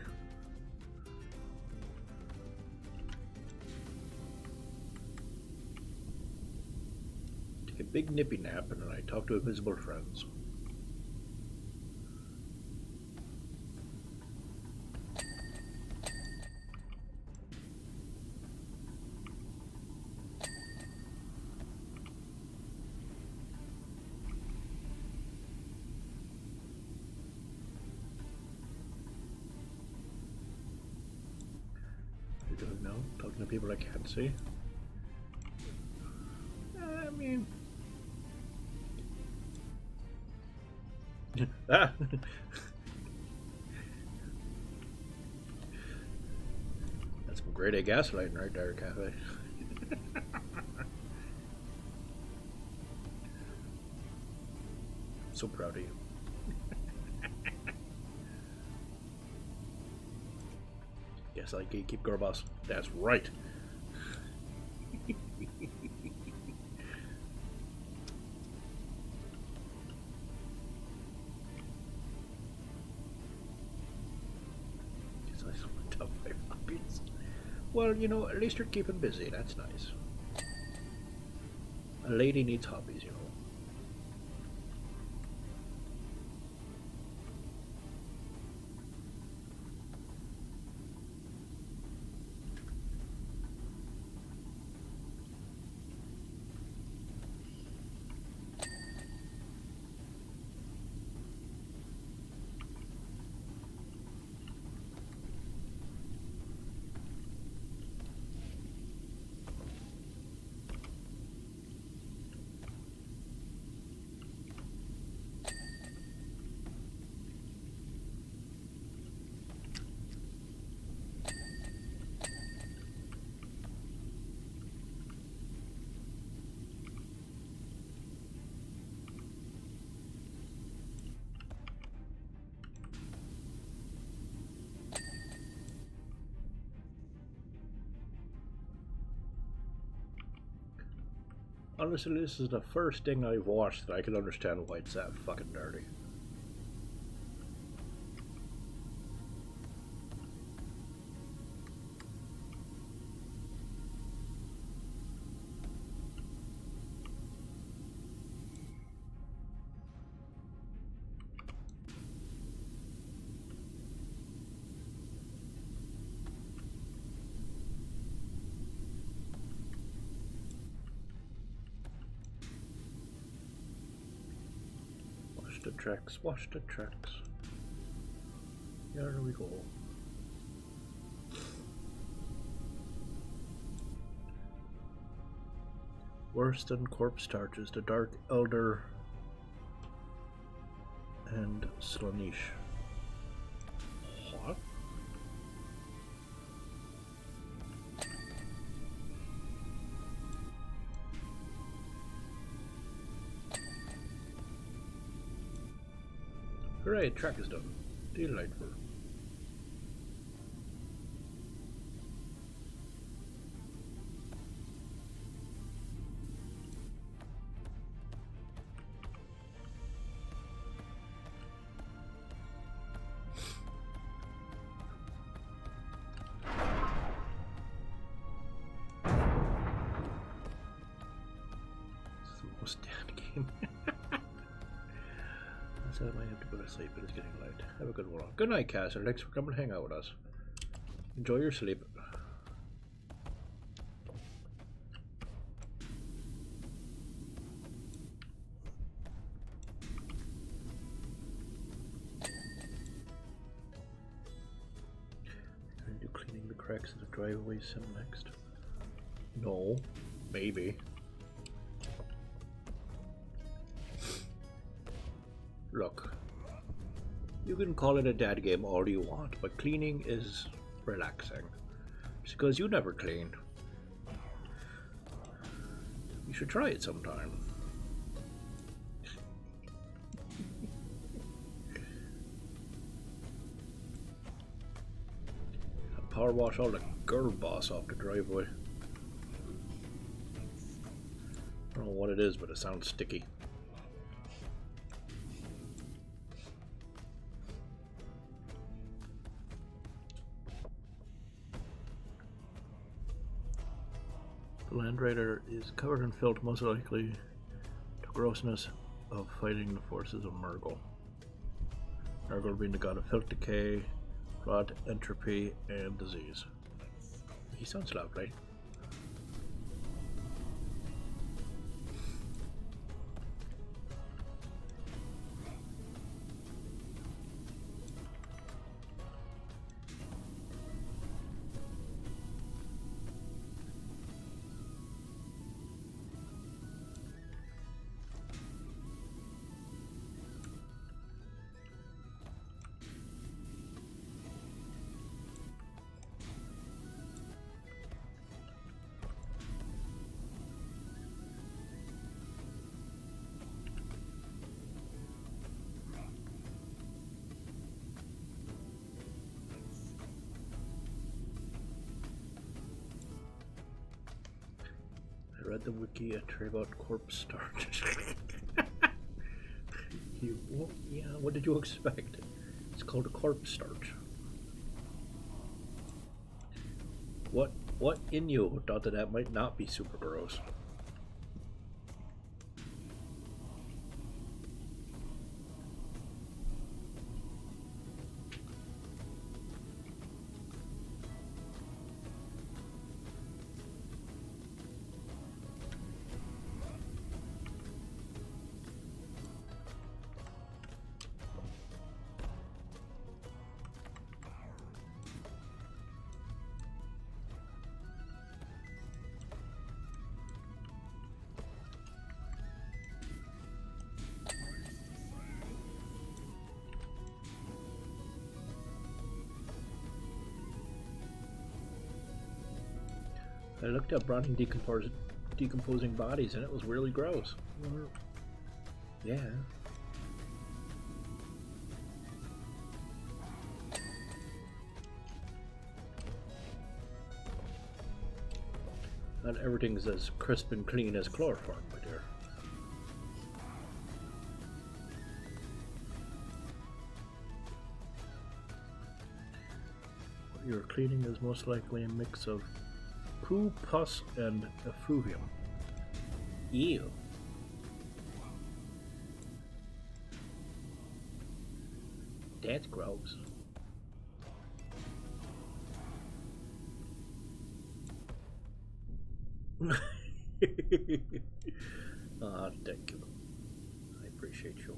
Take a big nippy nap and then I talk to invisible friends. Doing now? Talking to people I can't see? I mean... ah! That's some grade A gaslighting right there, Cafe. So proud of you. Yes, I keep girl boss. That's right. Guess I sold top 5 hobbies. Well, you know, at least you're keeping busy. That's nice. A lady needs hobbies, you know. Honestly, this is the first thing I've watched that I can understand why it's that fucking dirty. Watch the tracks. Here we go. Worse than corpse starches, the Dark Elder and Slaanesh. What? Hooray, track is done. Delightful. This is the most damn game. I might have to go to sleep, but it's getting late. Have a good one. Good night, Casser. Thanks for coming to hang out with us. Enjoy your sleep. Gonna do cleaning the cracks of the driveway sim next. No, maybe. Look, You can call it a dad game all you want, but cleaning is relaxing. Just because you never clean. You should try it sometime. Power wash all the girl boss off the driveway. I don't know what it is, but it sounds sticky. The Land Raider is covered in filth, most likely the grossness of fighting the forces of Nurgle. Nurgle being the god of filth, decay, rot, entropy, and disease. He sounds lovely. I read the wiki entry about corpse starch. Yeah, what did you expect? It's called a corpse starch. What in you thought that might not be super gross? I looked up rotting decomposing bodies and it was really gross. Yeah. Not everything's as crisp and clean as chloroform, my dear. What you're cleaning is most likely a mix of poo, pus, and effluvium. Ew. That's gross. Ah, thank you. I appreciate you.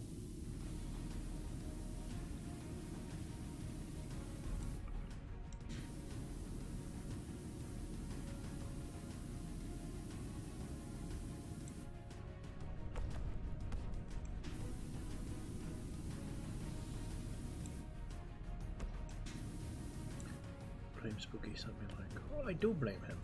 Blame Spooky, something like, oh, I do blame him.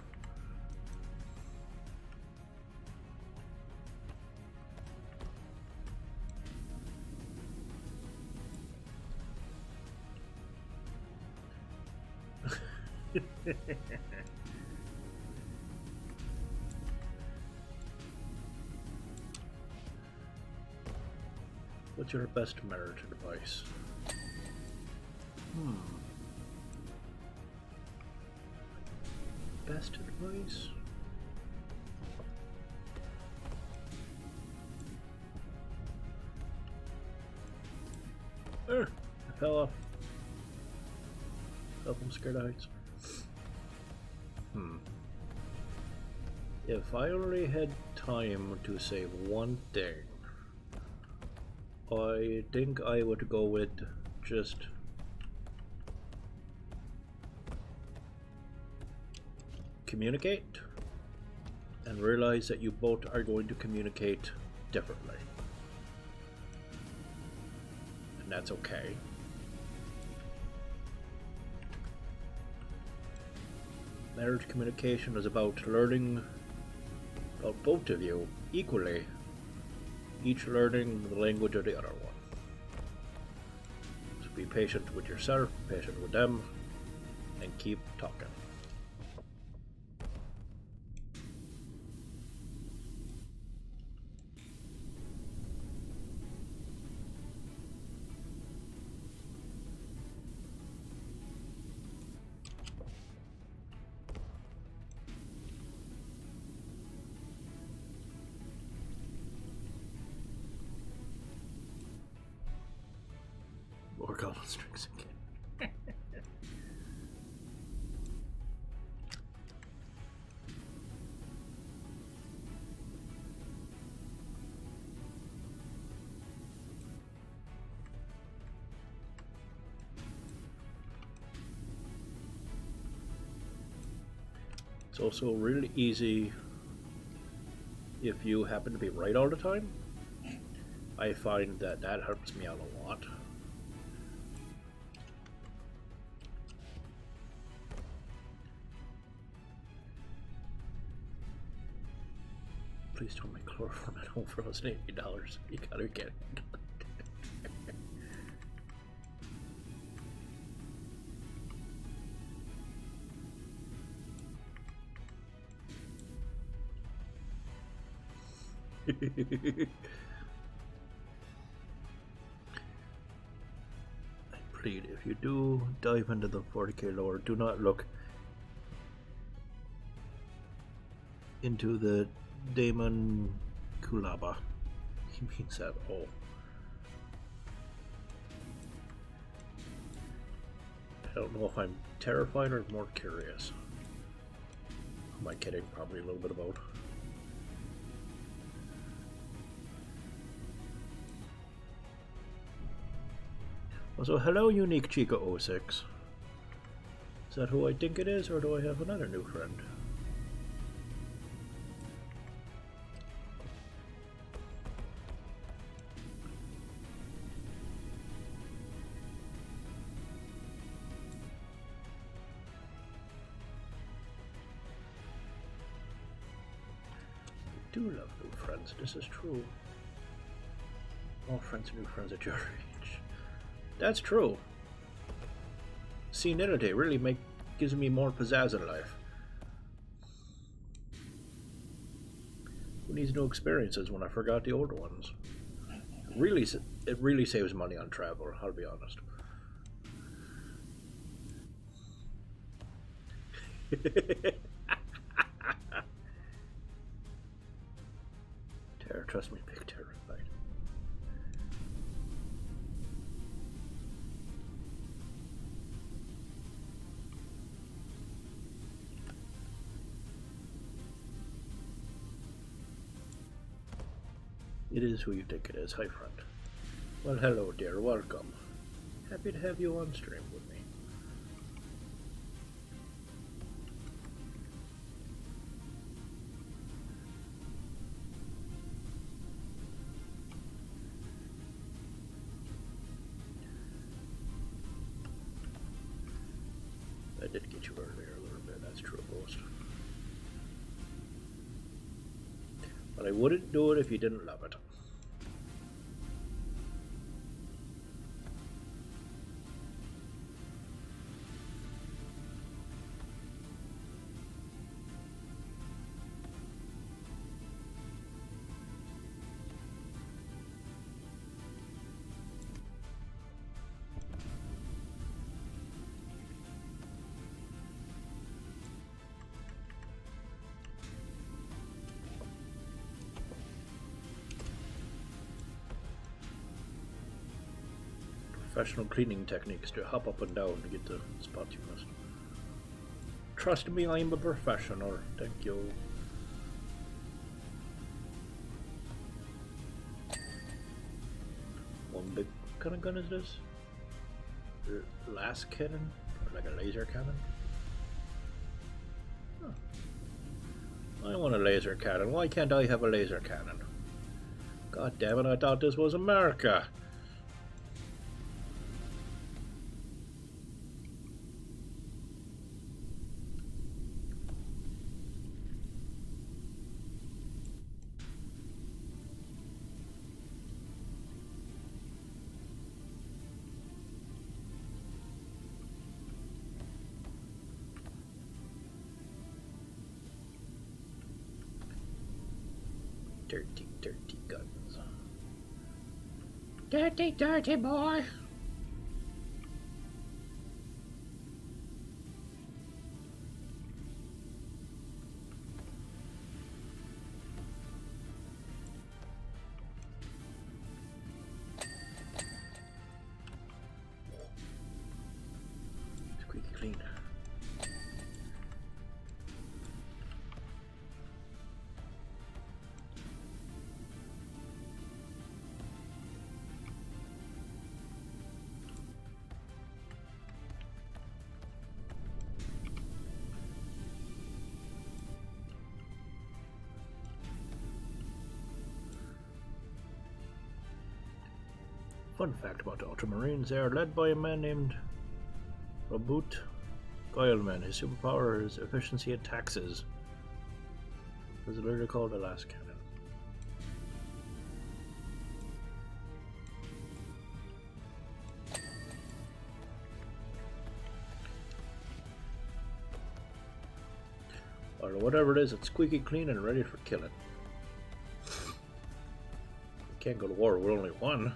What's your best marriage advice? Best advice? I fell off. Fell from scared heights. If I only had time to say one thing, I think I would go with just communicate and realize that you both are going to communicate differently. And that's okay. Marriage communication is about learning about both of you equally, each learning the language of the other one. So be patient with yourself, patient with them, and keep talking. More goblin strings again. It's also really easy if you happen to be right all the time. I find that that helps me out a lot. Please don't make chloroform at home for $80. You gotta be kidding. I plead, if you do dive into the 40k lore, do not look into the Daemon Kulaba. He means that all. I don't know if I'm terrified or more curious. Am I kidding? Probably a little bit of both. Also, hello, Unique Chica 06. Is that who I think it is, or do I have another new friend? I do love new friends, this is true. All friends are new friends at your age. That's true. Senility really gives me more pizzazz in life. Who needs new experiences when I forgot the older ones? It really saves money on travel, I'll be honest. Terror, trust me, big terrified. It is who you think it is. Hi, friend. Well, hello, dear. Welcome. Happy to have you on stream with me. I did get you earlier a little bit. That's true, Ghost. But I wouldn't do it if you didn't love it. Professional cleaning techniques to hop up and down to get the spots you missed. Trust me, I'm a professional. Thank you. One big kind of gun is this? Last cannon? Or like a laser cannon? Huh. I want a laser cannon. Why can't I have a laser cannon? God damn it, I thought this was America. Dirty, dirty guns. Dirty, dirty boy. Squeaky clean. Fun fact about the Ultramarines, they are led by a man named Robert Guilman. His superpower is efficiency at taxes. Was it later called the last cannon? Or whatever it is, it's squeaky clean and ready for killing. We can't go to war with only one.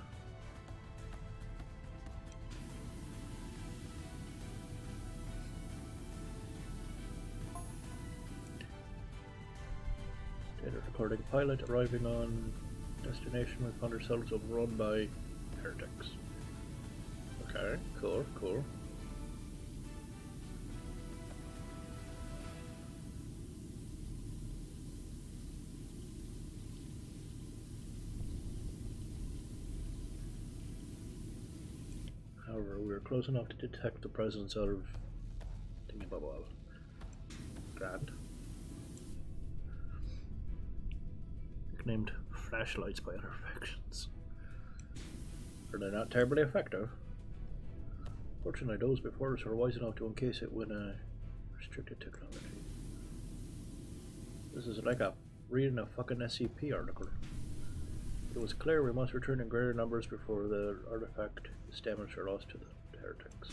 Data recording pilot arriving on destination. We found ourselves overrun by heretics. Okay, cool, cool. However, we were close enough to detect the presence of Thingamabobble. Grand. Nicknamed flashlights by other factions. Are they not terribly effective? Fortunately, those before us were wise enough to encase it with a restricted technology. This is like reading a fucking SCP article. It was clear we must return in greater numbers before the artifact is damaged or lost to the heretics.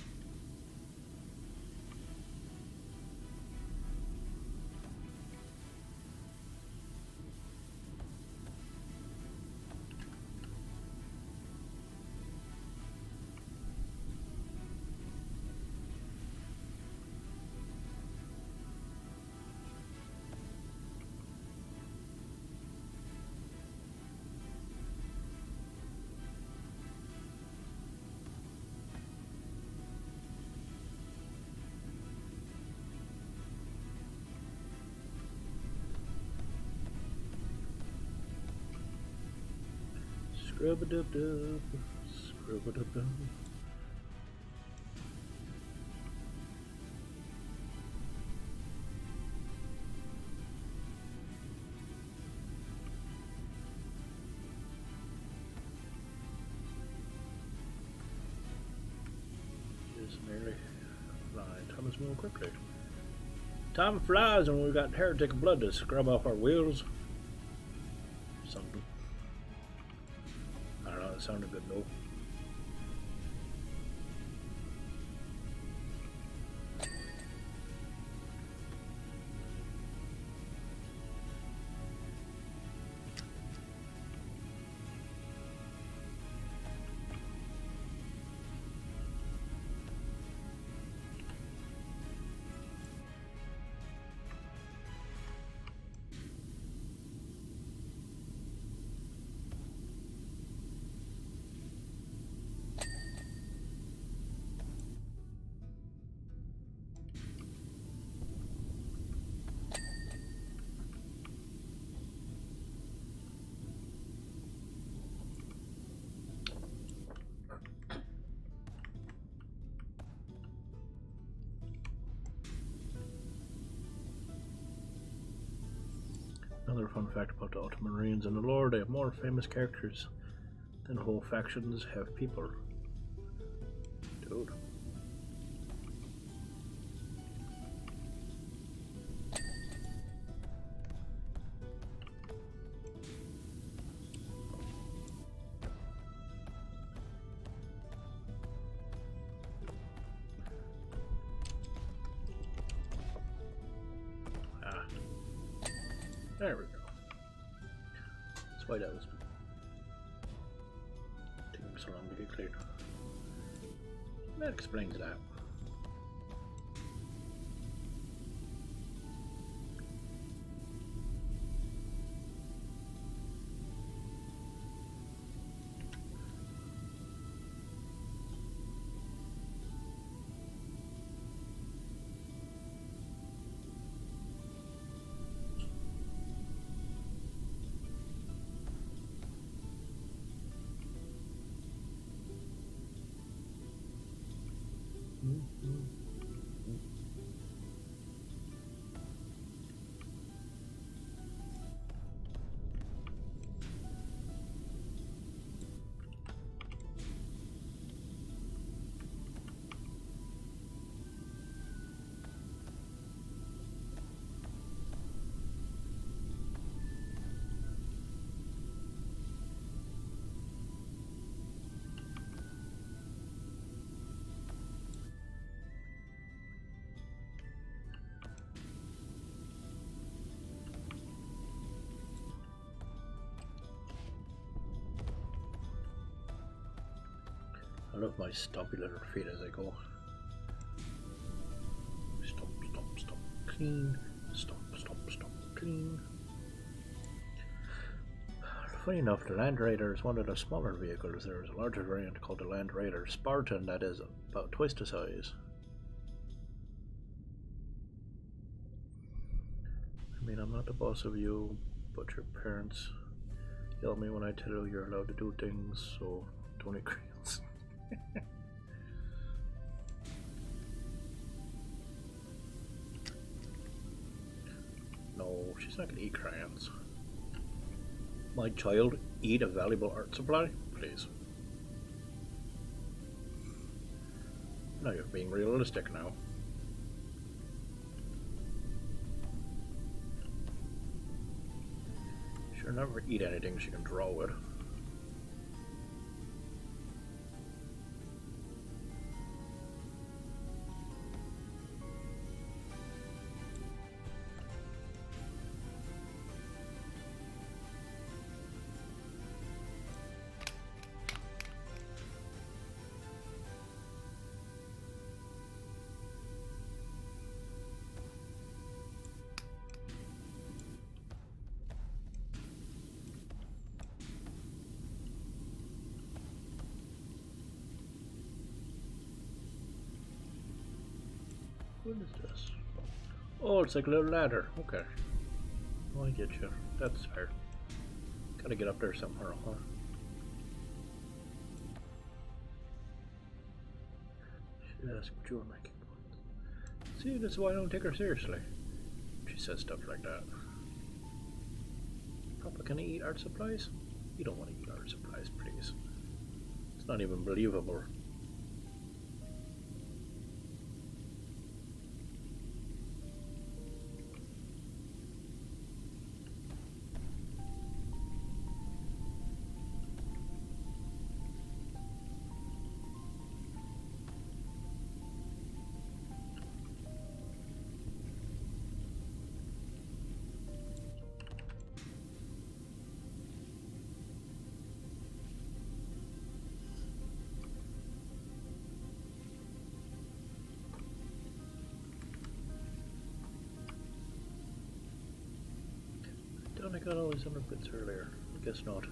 Scrub-a-dub-dub, scrub-a-dub-dub. Is nearly flying. Time is moving quickly. Time flies and we've got heretic blood to scrub off our wheels. Something. I don't know, it sounded good though. Another fun fact about the Ultramarines and the lore, they have more famous characters than whole factions have people. Dude. There we go. That's why that was taking so long to get cleared. That explains that. I love my stompy little feet as I go. Stomp, stomp, stomp, clean. Stomp, stomp, stomp, clean. Funny enough, the Land Raider is one of the smaller vehicles. There is a larger variant called the Land Raider Spartan that is about twice the size. I mean, I'm not the boss of you, but your parents yell at me when I tell you you're allowed to do things, so don't eat crayons. No, she's not gonna eat crayons. My child, eat a valuable art supply? Please. No, you're being realistic now. She'll never eat anything she can draw with. What is this? Oh, it's like a little ladder. Okay. Oh, I get you. That's fair. Gotta get up there somewhere, huh? She asked what you were making. See, that's why I don't take her seriously. She says stuff like that. Papa, can I eat art supplies? You don't want to eat art supplies, please. It's not even believable. I got all these other bits earlier. I guess not.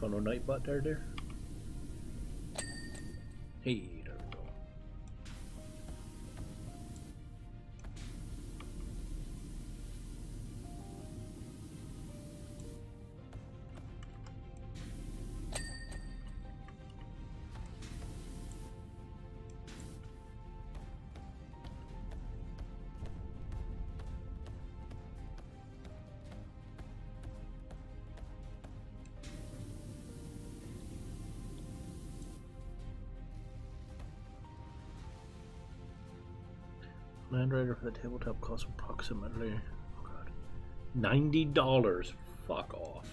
Found a Nightbot there. Hey, there we go. Land Raider for the tabletop costs approximately, oh god, $90. Fuck off.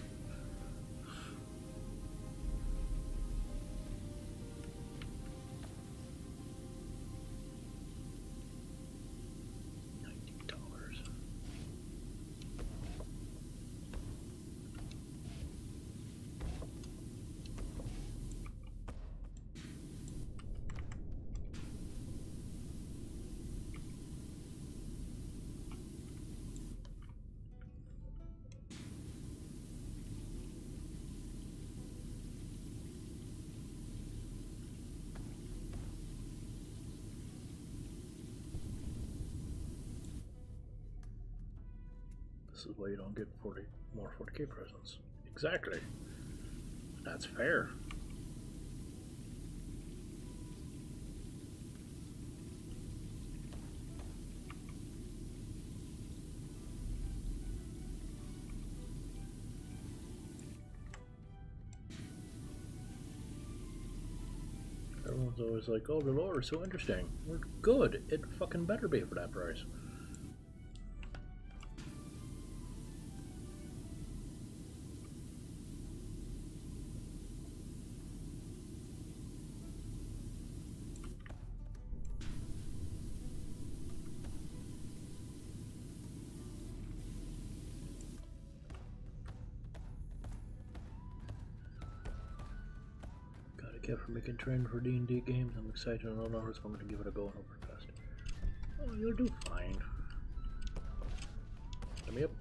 $90. This is why you don't get more 40k presents. Exactly. That's fair. Everyone's always like, oh, the lore is so interesting. We're good. It fucking better be for that price. Kept from making trend for D&D games. I'm excited and all hours, so I'm going to give it a go on Overcast. Oh, you'll do fine. Let me up.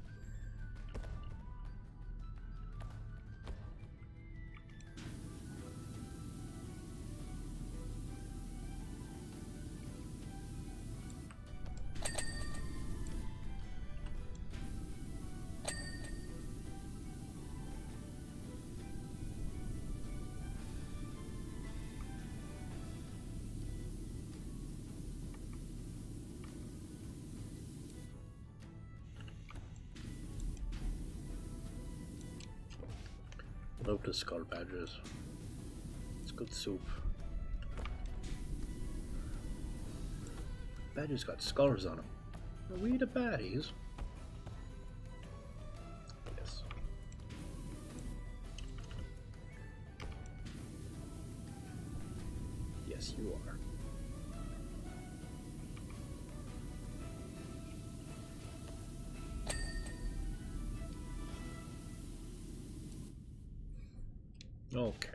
Love the skull badges. It's good soup. Badges got skulls on them. Are we the baddies? Yes. Yes, you are. Okay.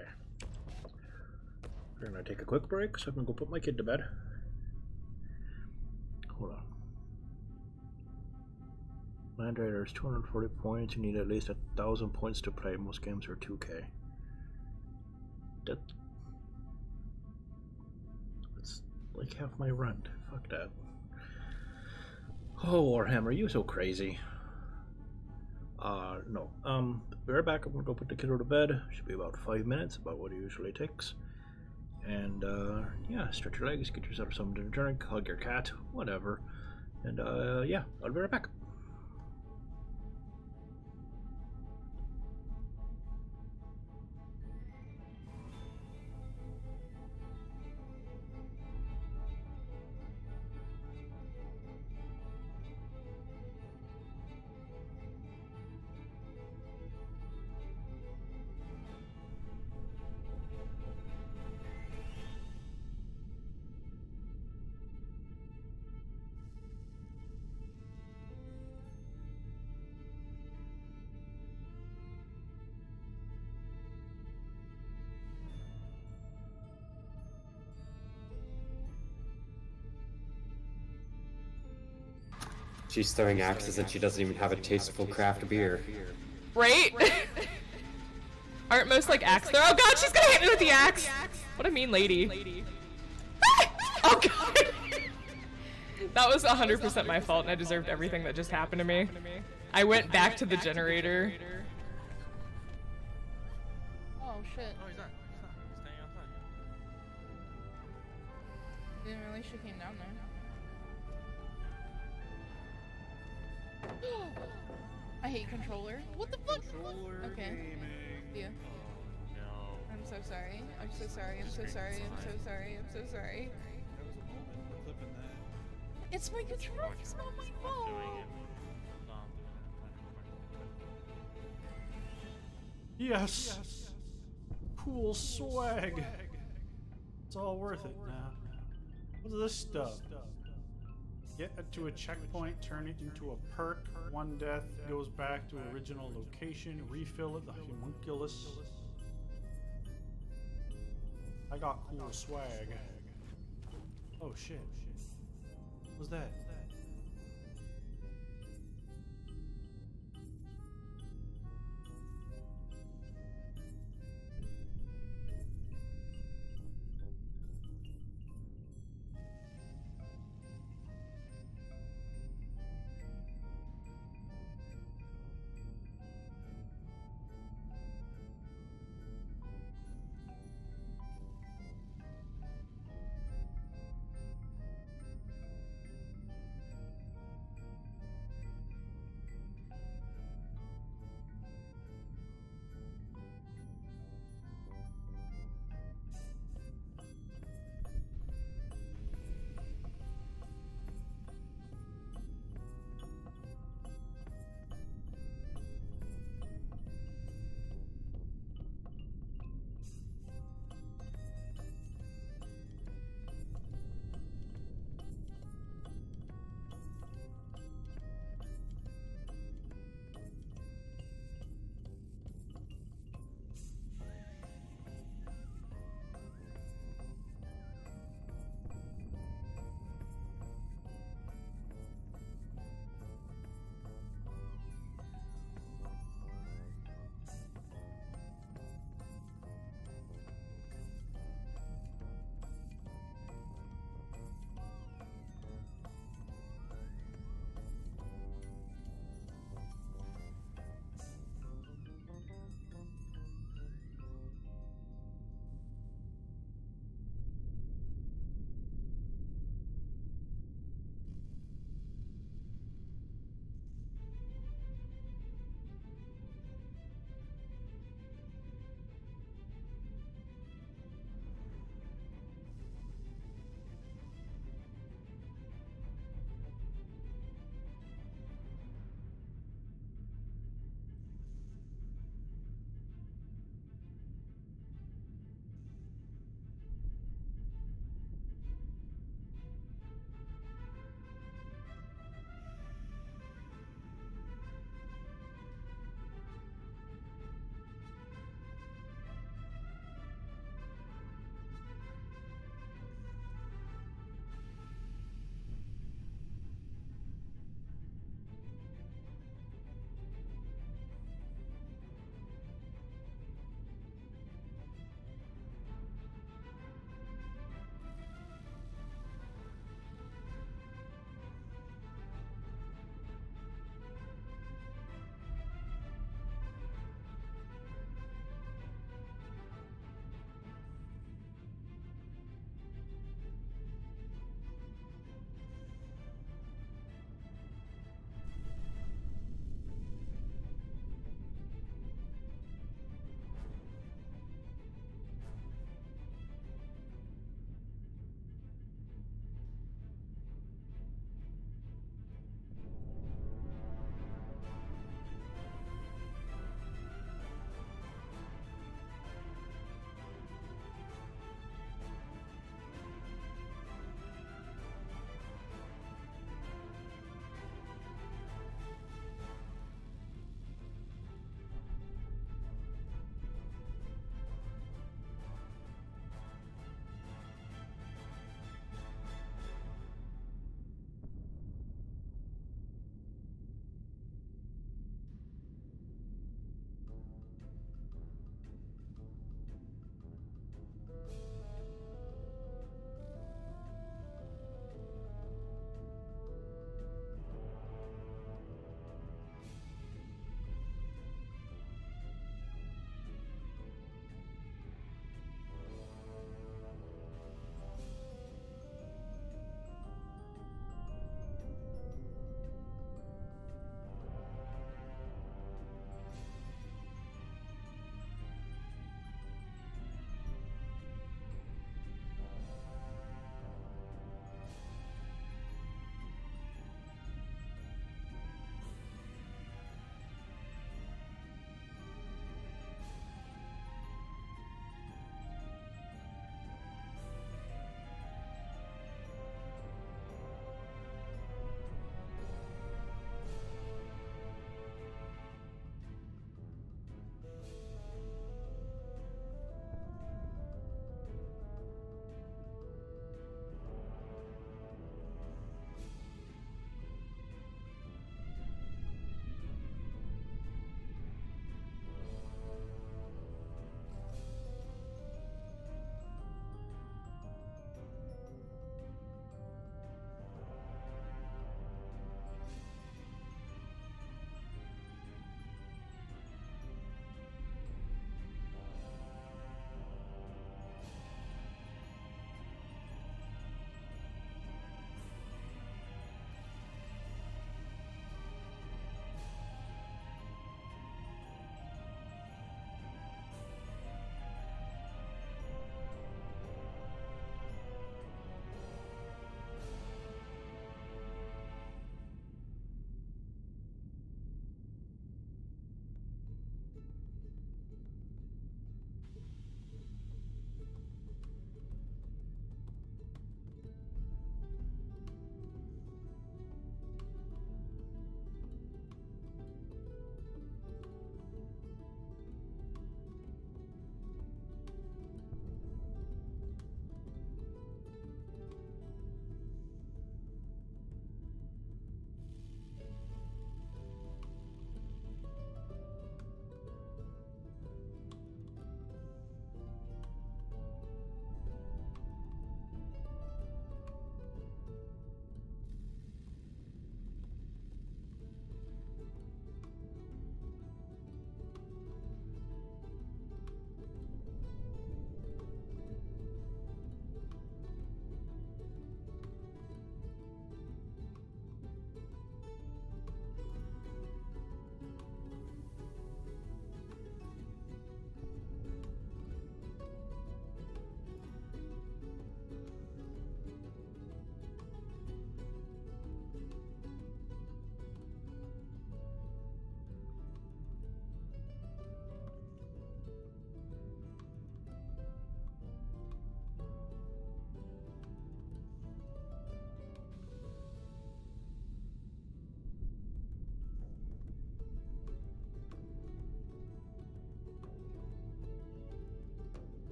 We're gonna take a quick break so I can go put my kid to bed. Hold on. Land Raider is 240 points. You need at least 1,000 points to play. Most games are 2k. That's like half my rent. Fuck that. Oh, Warhammer, you so crazy. No. Be right back. I'm gonna go put the kiddo to bed. Should be about 5 minutes, about what it usually takes. And, yeah, stretch your legs, get yourself something to drink, hug your cat, whatever. And, yeah, I'll be right back. She's throwing axes and she doesn't even have a tasteful craft beer. Right? Aren't most like axe throw? Oh god, she's gonna hit me with the axe! What a mean lady. Oh god! That was 100% my fault and I deserved everything that just happened to me. I went back to the generator. Oh shit. Oh, he's not. He's staying outside. Didn't realize she came down there. I hate controller. What the fuck? Controller Okay. gaming. Yeah. Oh, no. I'm so sorry. I'm so sorry. I'm so sorry. I'm so sorry. I'm so sorry. There was a moment. We're clipping that. It's my controller. It's not my I'm fault. doing it. No, I'm doing it. Yes! Cool swag! It's all worth it now. What's this stuff? Get it to a checkpoint, turn it into a perk. One death goes back to original location. Refill it, the homunculus. I got cool swag. Oh shit. What's that?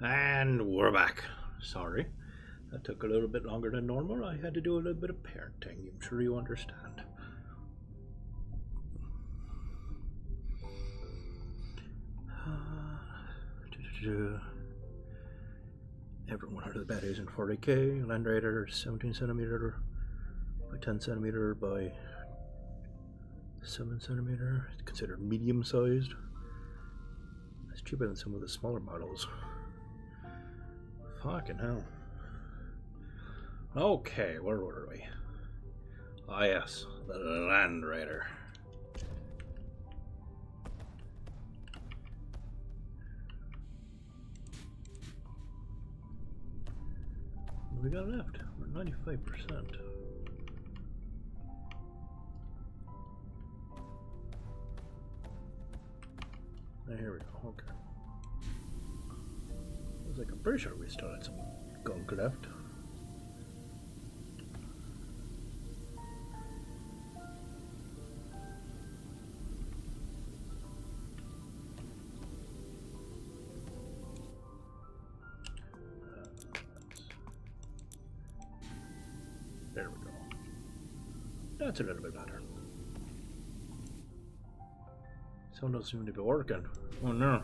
And we're back. Sorry, that took a little bit longer than normal. I had to do a little bit of parenting. I'm sure you understand. Every one of the bed is in 40K. Land Raider 17 centimeter by 10 centimeter by 7 centimeter. It's considered medium sized. It's cheaper than some of the smaller models. Fucking hell. Okay, where were we? Ah, yes, the Land Raider. What do we got left? We're 95%. Here we go, okay. I was like, I'm pretty sure we still had some gunk left. There we go. That's a little bit better. Sound doesn't seem to be working. Oh no.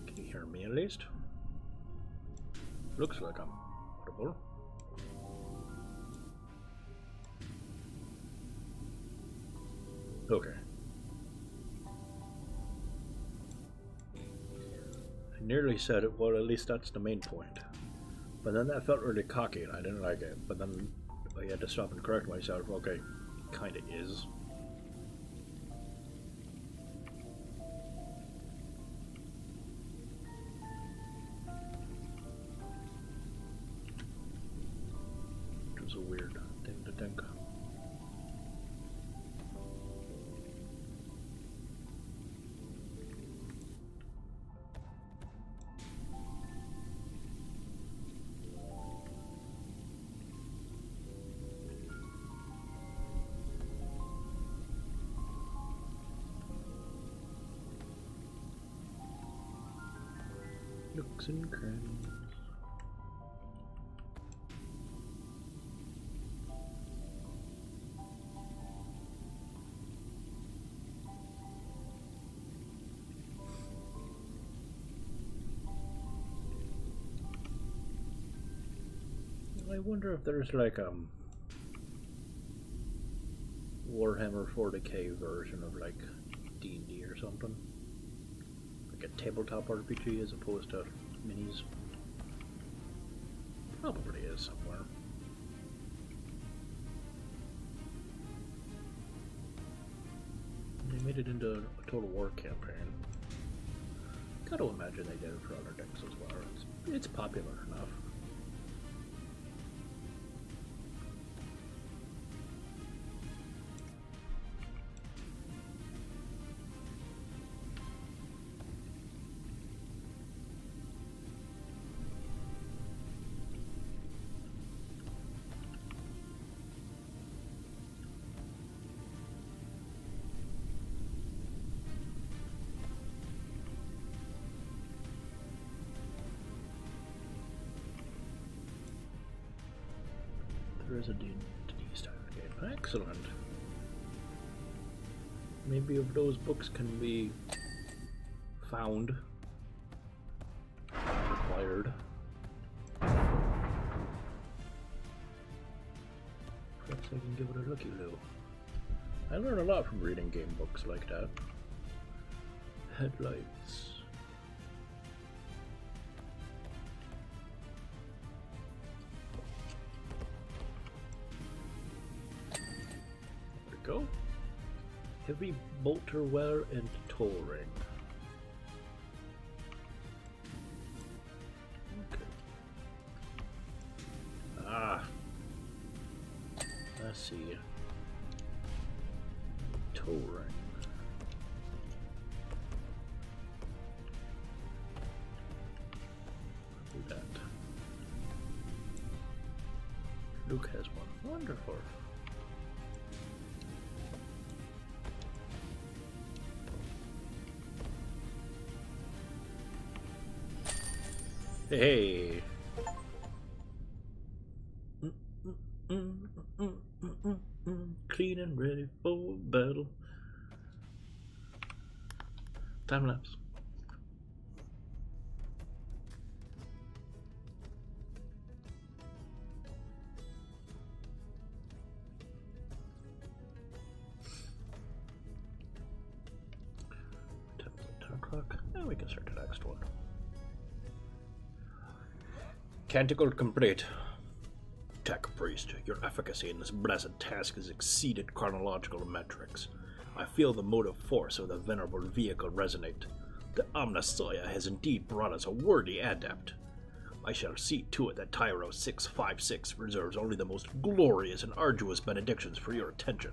Can you hear me at least? Looks like I'm audible. Okay. I nearly said it, well, at least that's the main point. But then that felt really cocky and I didn't like it. But then I had to stop and correct myself. Okay, kinda is. Which was a weird thing to think. Nooks and crannies. I wonder if there's like Warhammer 40K version of like D&D or something. Like a tabletop RPG as opposed to minis. Probably is somewhere. They made it into a Total War campaign. Gotta imagine they did it for other decks as well. It's popular enough. There is a D&D style game. Excellent. Maybe if those books can be found, acquired, perhaps I can give it a looky-loo. I learn a lot from reading game books like that. Headlights. Go. Heavy bolter wear and toe ring. Okay. Ah. I see. Toe ring. Do that. Luke has one. Wonderful. Hey. Clean and ready for battle. Time lapse. Ten o'clock. Now we can start the next one. Canticle complete. Tech Priest, your efficacy in this blessed task has exceeded chronological metrics. I feel the motive force of the venerable vehicle resonate. The Omnissiah has indeed brought us a worthy adept. I shall see to it that Tyro 656 reserves only the most glorious and arduous benedictions for your attention.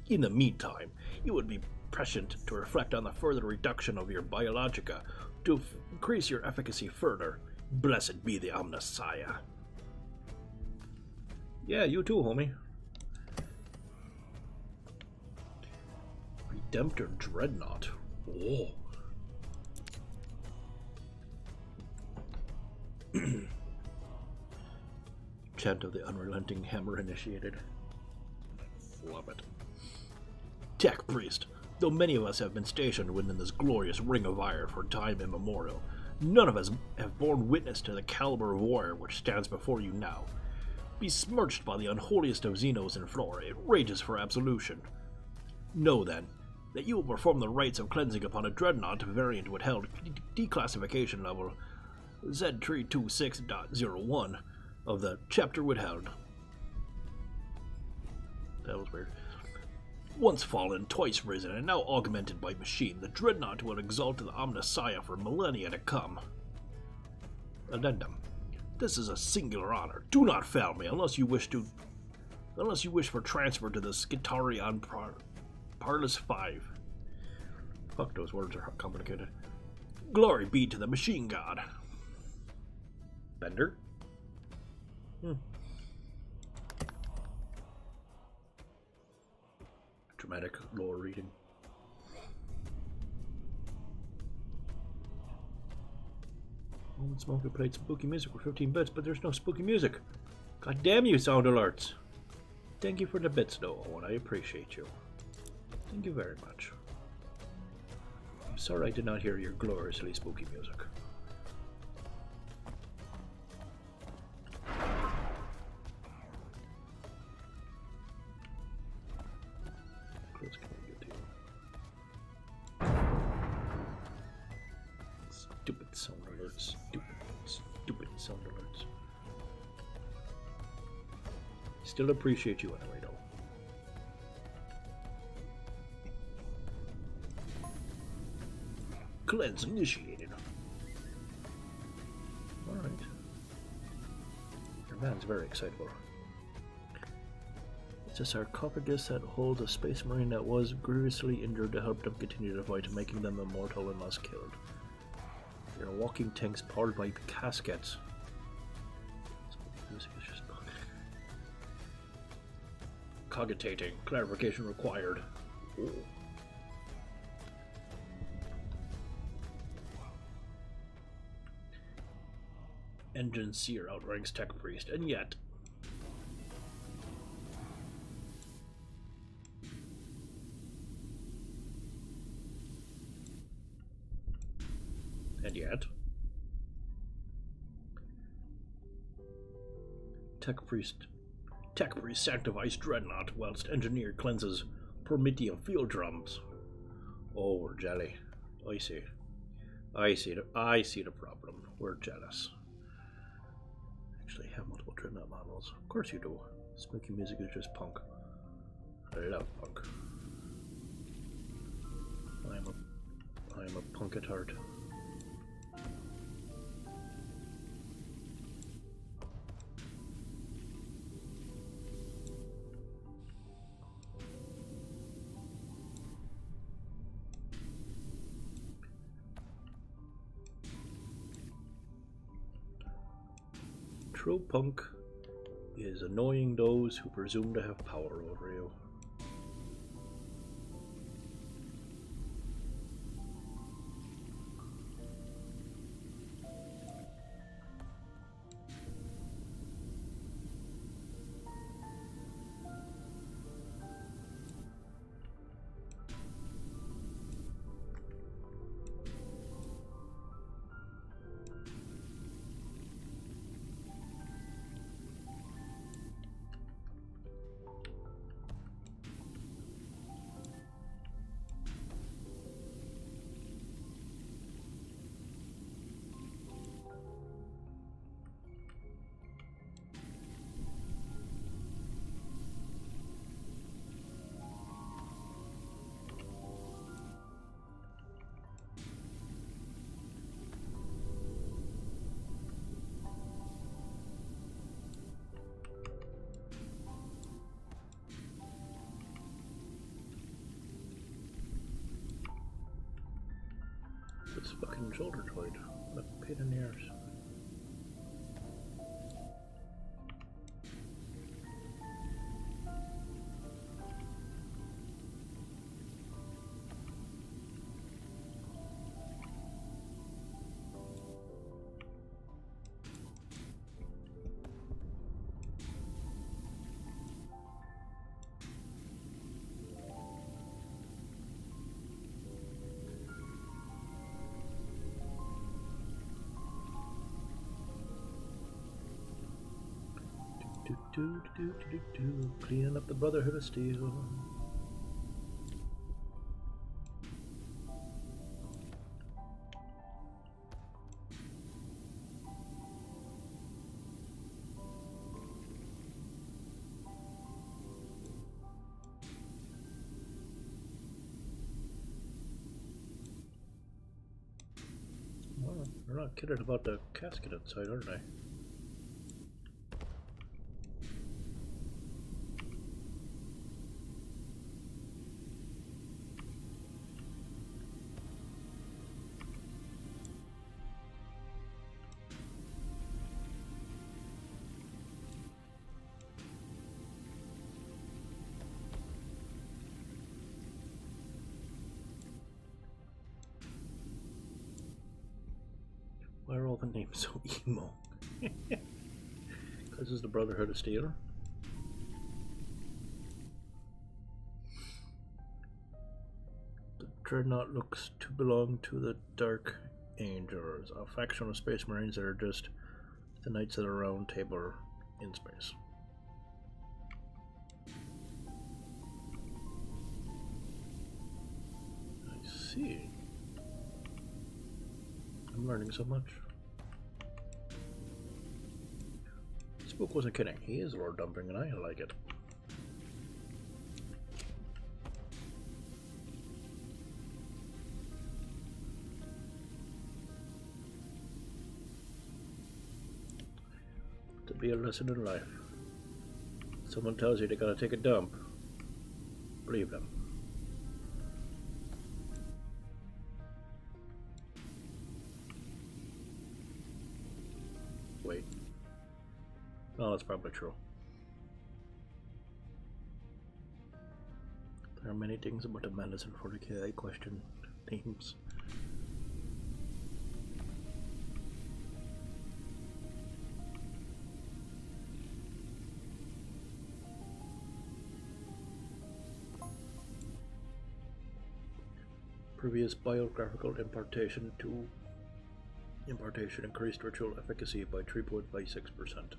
In the meantime, it would be prescient to reflect on the further reduction of your biologica to increase your efficacy further. Blessed be the Omnissiah. Yeah, you too, homie. Redemptor Dreadnought. Oh. Chant of the Unrelenting Hammer initiated. Love it. Tech Priest. Though many of us have been stationed within this glorious ring of iron for time immemorial, none of us have borne witness to the caliber of warrior which stands before you now. Besmirched by the unholiest of Xenos and Flora, it rages for absolution. Know, then, that you will perform the rites of cleansing upon a dreadnought variant withheld declassification level Z326.01 of the chapter withheld. That was weird. Once fallen, twice risen, and now augmented by machine, the dreadnought will exalt to the Omnissiah for millennia to come. Addendum. This is a singular honor. Do not fail me unless you wish for transfer to the Skitarion Parlus 5. Fuck, those words are complicated. Glory be to the machine god. Bender? Dramatic lore reading. Moment Smoker played spooky music for 15 bits, but there's no spooky music. God damn you, sound alerts. Thank you for the bits, though, Owen. I appreciate you. Thank you very much. I'm sorry I did not hear your gloriously spooky music. Close community. Stupid sound alerts. Stupid sound alerts. Still appreciate you anyway, though. Cleanse initiated. Alright. Your man's very excitable. It's a sarcophagus that holds a space marine that was grievously injured to help them continue the fight, making them immortal unless killed. They're walking tanks powered by caskets. Music is just cogitating. Clarification required. Ooh. Engine Seer outranks Tech Priest, and yet... Tech Priest sanctifies Dreadnought whilst Engineer cleanses Prometheum field drums. Oh, we're jelly. I see the problem. We're jealous. Actually have multiple Dreadnought models. Of course you do. Spooky music is just punk. I love punk. I am a punk at heart. True punk is annoying those who presume to have power over you. This fucking shoulder joint. What a pain in the arse. Cleaning up the Brotherhood of Steel. Well, they're not kidding about the casket outside, are they? Why are all the names so emo? Because it's the Brotherhood of Steel. The Dreadnought looks to belong to the Dark Angels, a faction of Space Marines that are just the Knights of the Round Table in space. I see. I'm learning so much. This book wasn't kidding. He is lore dumping and I like it. To be a lesson in life. Someone tells you they gotta take a dump. Believe them. Wait. Oh, that's probably true. There are many things about the madness in 40k I question names. Previous biographical impartation increased ritual efficacy by 3.56%.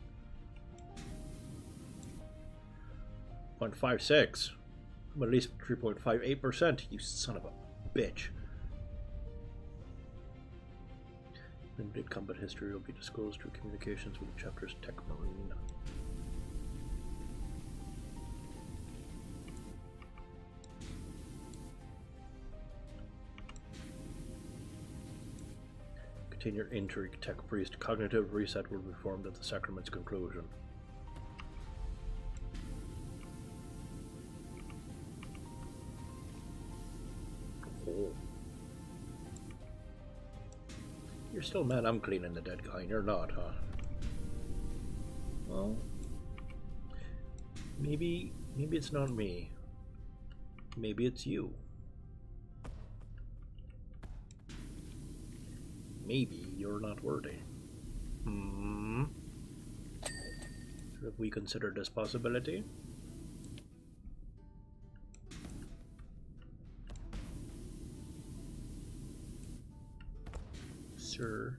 0.56? I'm at least 3.58%, you son of a bitch. Limited combat history will be disclosed through communications with the chapter's Tech Marine. Continue intrigue, Tech Priest. Cognitive reset will be performed at the sacrament's conclusion. Oh. You're still mad I'm cleaning the dead guy, and you're not, huh? Well, maybe it's not me. Maybe it's you. Maybe you're not worthy. Have we considered this possibility? Sir.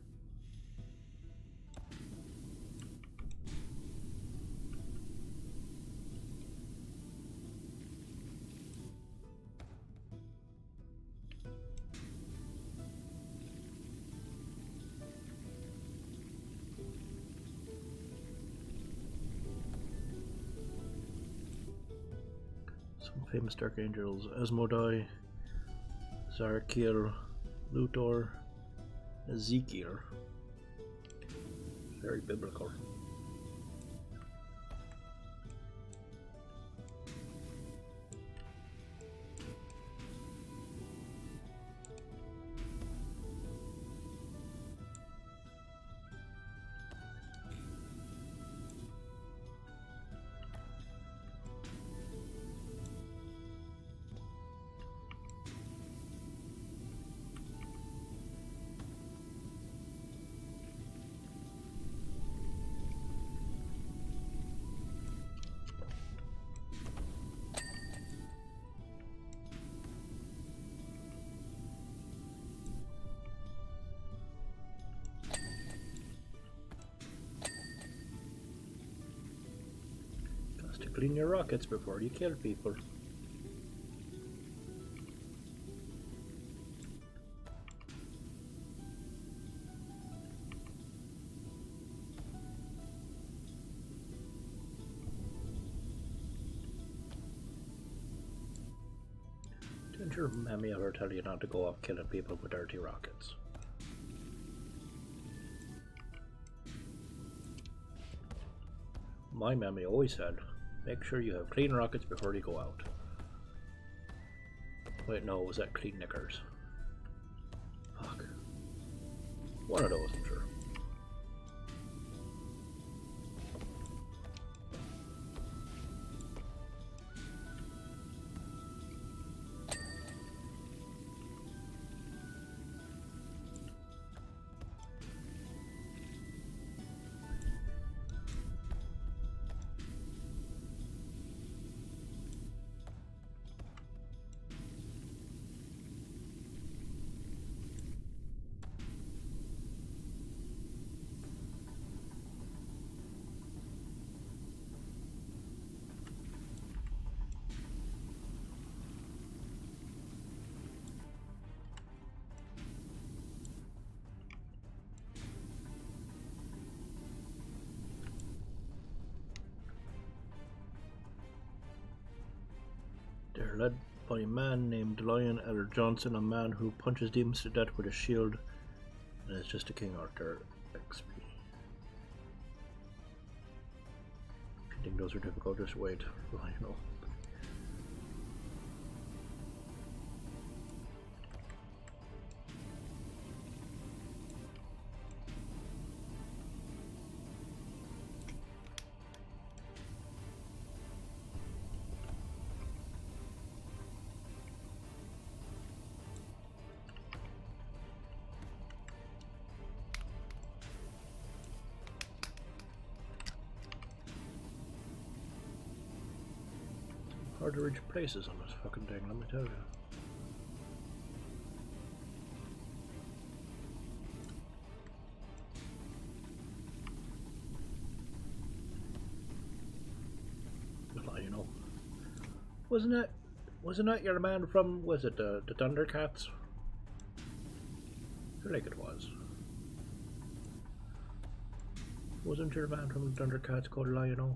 Some famous Dark Angels: Asmodai, Zarakir, Luthor, Ezekiel. Very biblical. clean your rockets before you kill people. Didn't your mammy ever tell you not to go up killing people with dirty rockets? My mammy always said, make sure you have clean rockets before you go out. Wait, no, was that clean knickers? Fuck. One of those, I'm sure. They're led by a man named Lion Eller Johnson, a man who punches demons to death with a shield, and is just a King Arthur XP. If you think those are difficult, just wait. Well, you know. Hard to reach places on this fucking thing, let me tell you. Well, you know, wasn't that your man from, was it the Thundercats? I feel like it was. Wasn't your man from the Thundercats called Lion-O?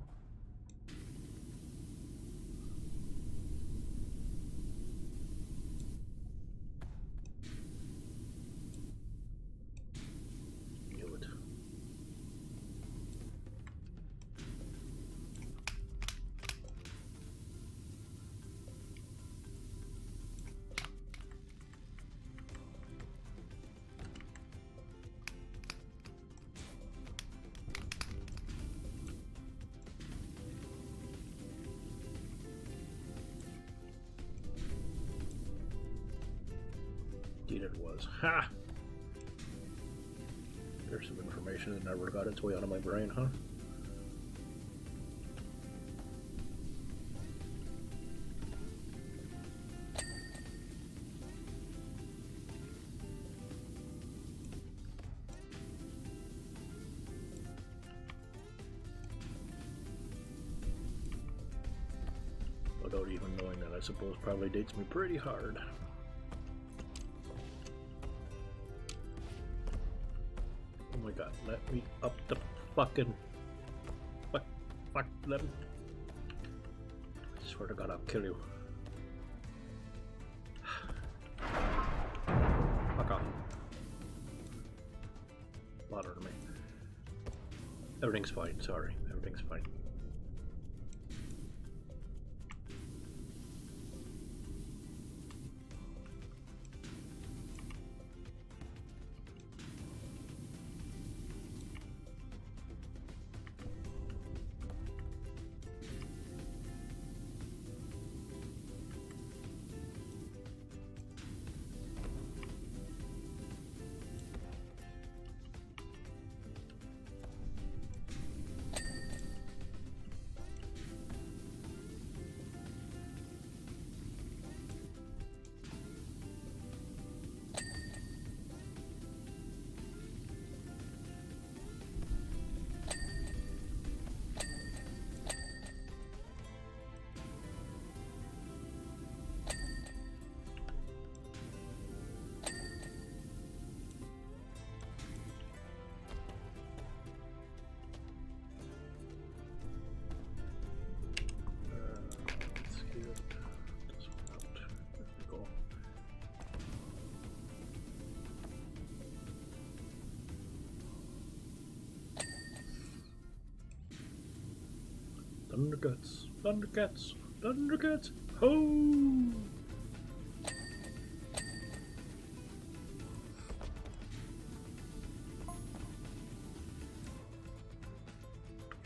Indeed it was. Ha! There's some information that never got its way out of my brain, huh? Without even knowing that, I suppose probably dates me pretty hard. Oh my god, let me up the fucking... Fuck, let me... I swear to god, I'll kill you. Fuck off. Bother me. Everything's fine, sorry. Everything's fine. Thundercats, Thundercats, Thundercats, ho!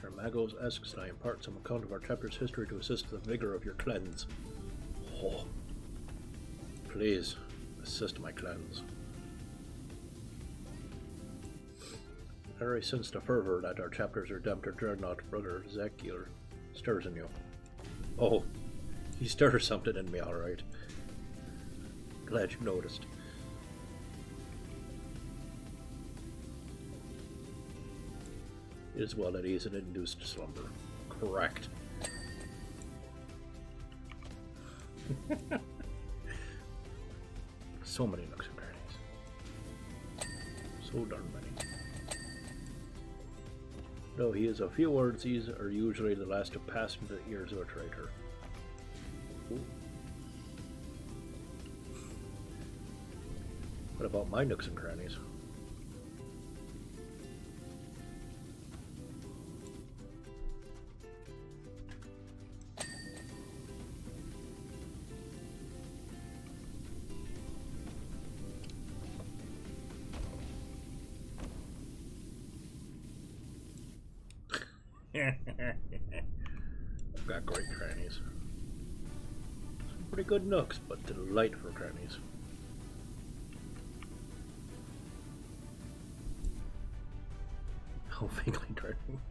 Your Magos asks and I impart some account of our chapter's history to assist the vigor of your cleanse. Oh. Please, assist my cleanse. I sense the fervor that our chapter's redemptor dreadnought brother Zekiel stirs in you. Oh, he stirs something in me, alright. Glad you noticed. It is well that he isn't induced to slumber. Correct. So many nooks and crannies. So darn many. Though he is a few words, these are usually the last to pass into the ears of a traitor. Ooh. What about my nooks and crannies? I've got great crannies. Some pretty good nooks, but delightful crannies. Oh, vaguely turning.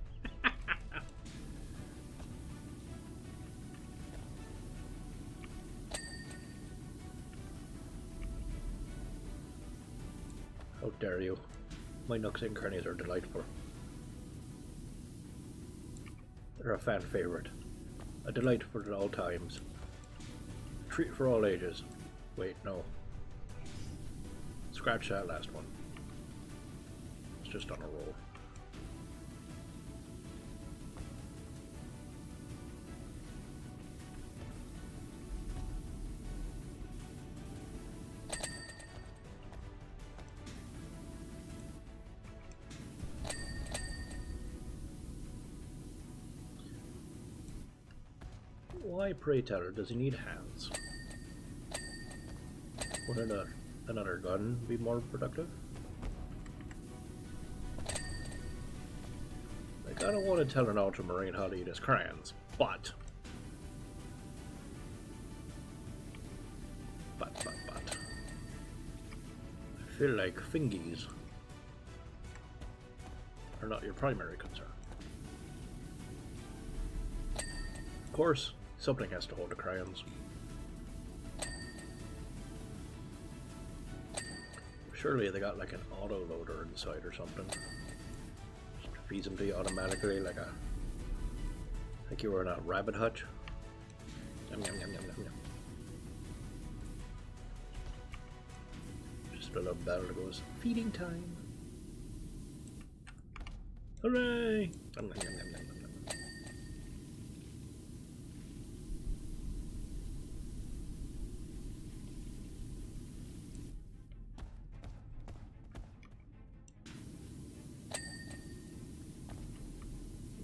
How dare you? My nooks and crannies are delightful. They're a fan favorite. A delight for all times. A treat for all ages. Wait, no. Scratch that last one. It's just on a roll. Why, pray tell, does he need hands? Wouldn't another gun be more productive? Like, I don't want to tell an ultramarine how to eat his crayons, but... I feel like fingies are not your primary concern. Of course, something has to hold the crayons. Surely they got like an autoloader inside or something. Just feeds them to you automatically like you were in a rabbit hutch. Yum, yum, yum, yum, yum, yum. Just a little bell that goes, feeding time. Hooray! Yum, yum, yum, yum, yum.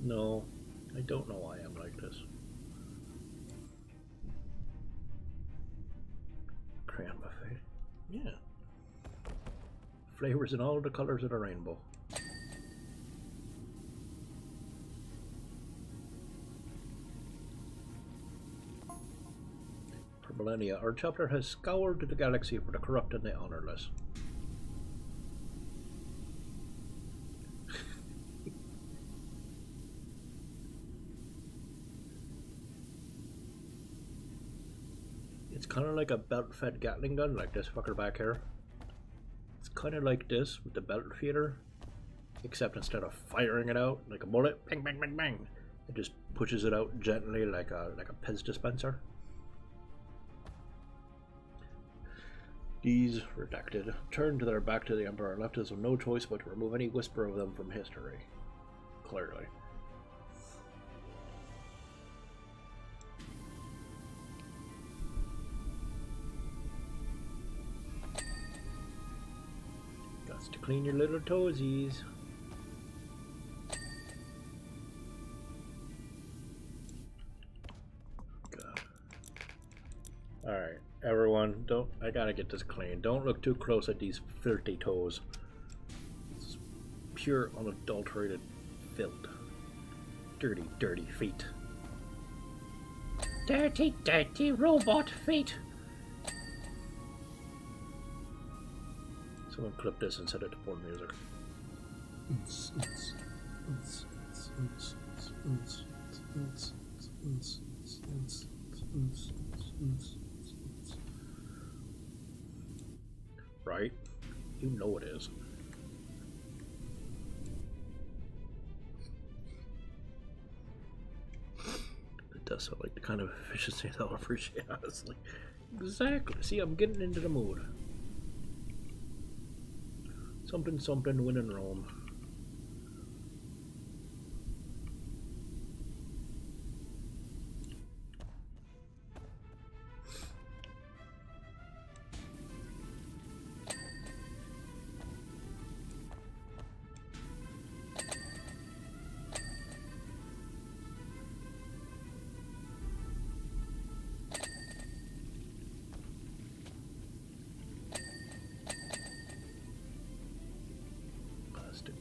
No, I don't know why I'm like this. Crayon buffet. Yeah. Flavors in all the colors of the rainbow. For millennia, our chapter has scoured the galaxy for the corrupt and the honorless. It's kind of like a belt-fed Gatling gun, like this fucker back here. It's kind of like this with the belt feeder, except instead of firing it out like a bullet, bang, bang, bang, bang, it just pushes it out gently like a Pez dispenser. These, redacted, turned their back to the Emperor and left us with no choice but to remove any whisper of them from history. Clearly. To clean your little toesies. Everyone, don't. I gotta get this clean. Don't look too close at these filthy toes. It's pure, unadulterated filth. Dirty, dirty feet. Dirty, dirty robot feet. Someone clip this and set it to porn music. Right? You know it is. It does sound like the kind of efficiency that I'll appreciate, honestly. Exactly. See, I'm getting into the mood. Something, something, win in Rome.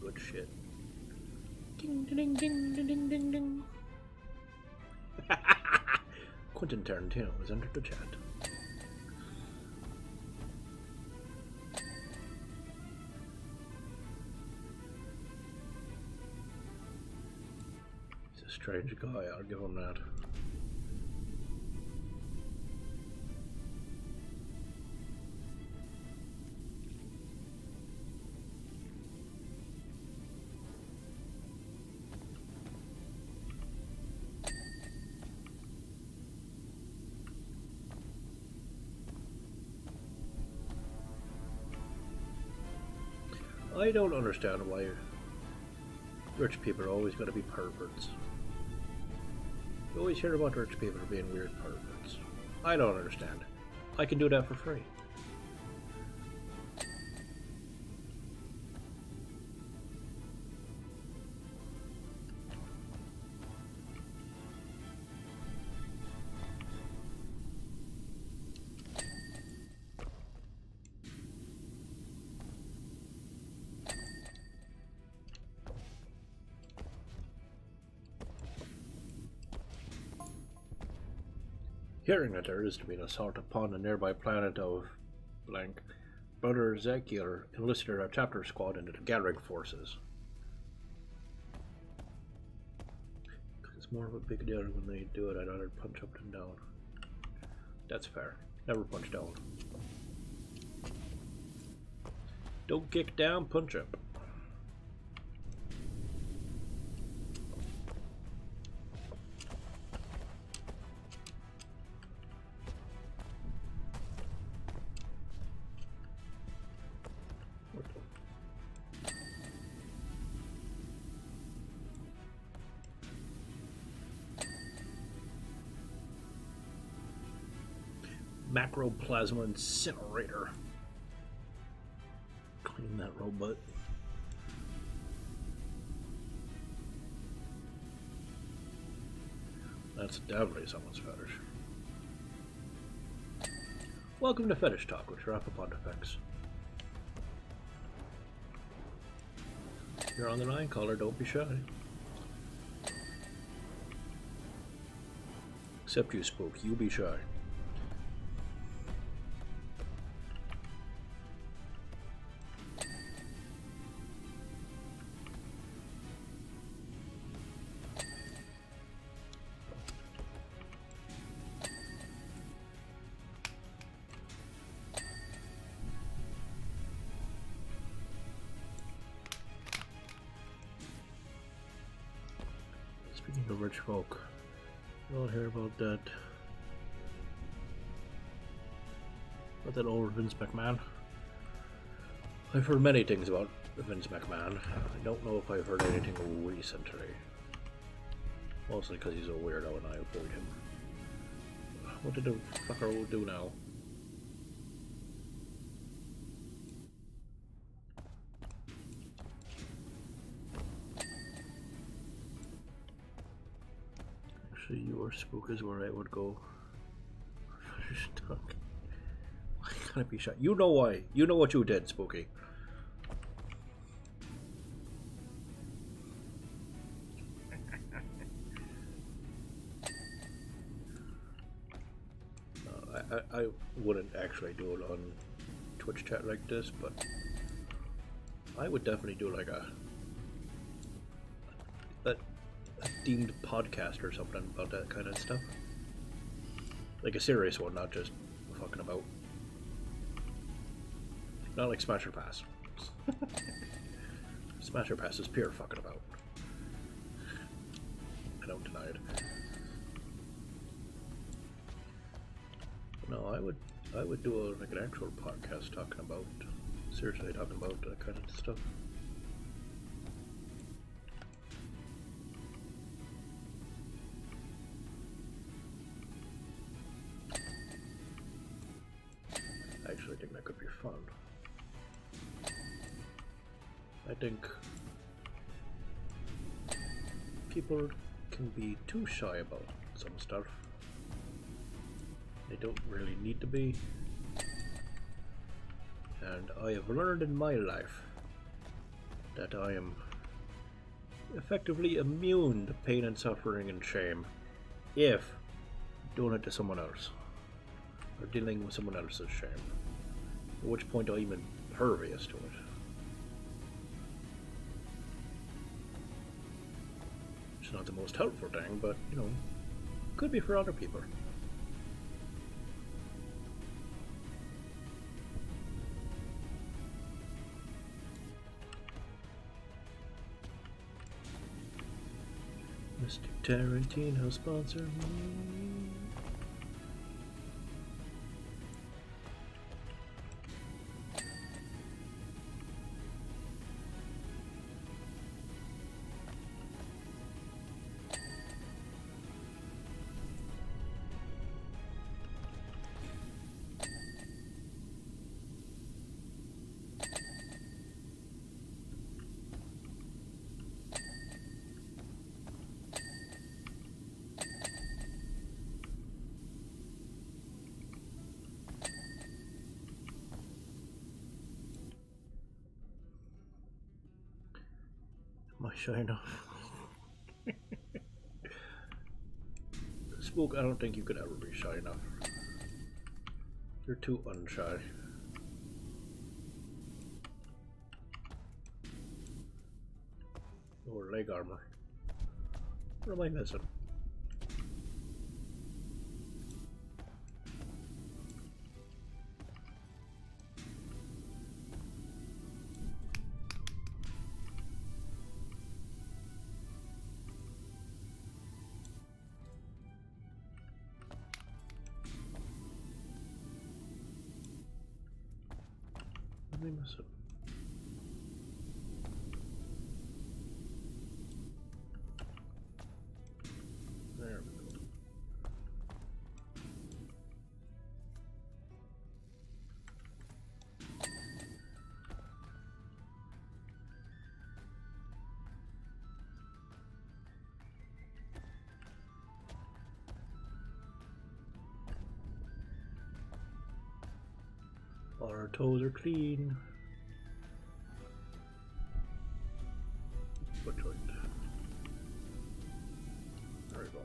Good shit. Ding ding ding ding ding ding ding. Quentin Tarantino has entered the chat. He's a strange guy, I'll give him that. I don't understand why rich people are always going to be perverts. You always hear about rich people being weird perverts. I don't understand. I can do that for free. Hearing that there is to be an assault upon the nearby planet of blank, Brother Ezekiel enlisted our chapter squad into the gathering forces. It's more of a big deal when they do it. I'd rather punch up than down. That's fair. Never punch down. Don't kick down, punch up. Macroplasma incinerator. Clean that robot. That's definitely someone's fetish. Welcome to Fetish Talk with your Apopond Effects. You're on the line, caller, don't be shy. Except you, Spook, you be shy. Speaking of rich folk, you'll hear about that. About that old Vince McMahon. I've heard many things about Vince McMahon. I don't know if I've heard anything recently. Mostly because he's a weirdo and I avoid him. What did the fucker do now? Actually, your Spook is where I would go. Talk. Can I be shy? You know why. You know what you did, Spooky. I wouldn't actually do it on Twitch chat like this, but I would definitely do like a themed podcast or something about that kind of stuff. Like a serious one, not just fucking about. Not like Smash or Pass. Smash or Pass is pure fucking about. I don't deny it. No, I would do like an actual podcast talking about, seriously talking about that kind of stuff. I actually think that could be fun. I think people can be too shy about some stuff. They don't really need to be. And I have learned in my life that I am effectively immune to pain and suffering and shame if doing it to someone else or dealing with someone else's shame, at which point I'm impervious to it. It's not the most helpful thing, but you know, could be for other people. Mr. Tarantino sponsor me. Am I shy enough? Spook, I don't think you could ever be shy enough. You're too unshy. Or leg armor. What am I missing? What am I missing? There we go. Our toes are clean. Foot joint. There we go.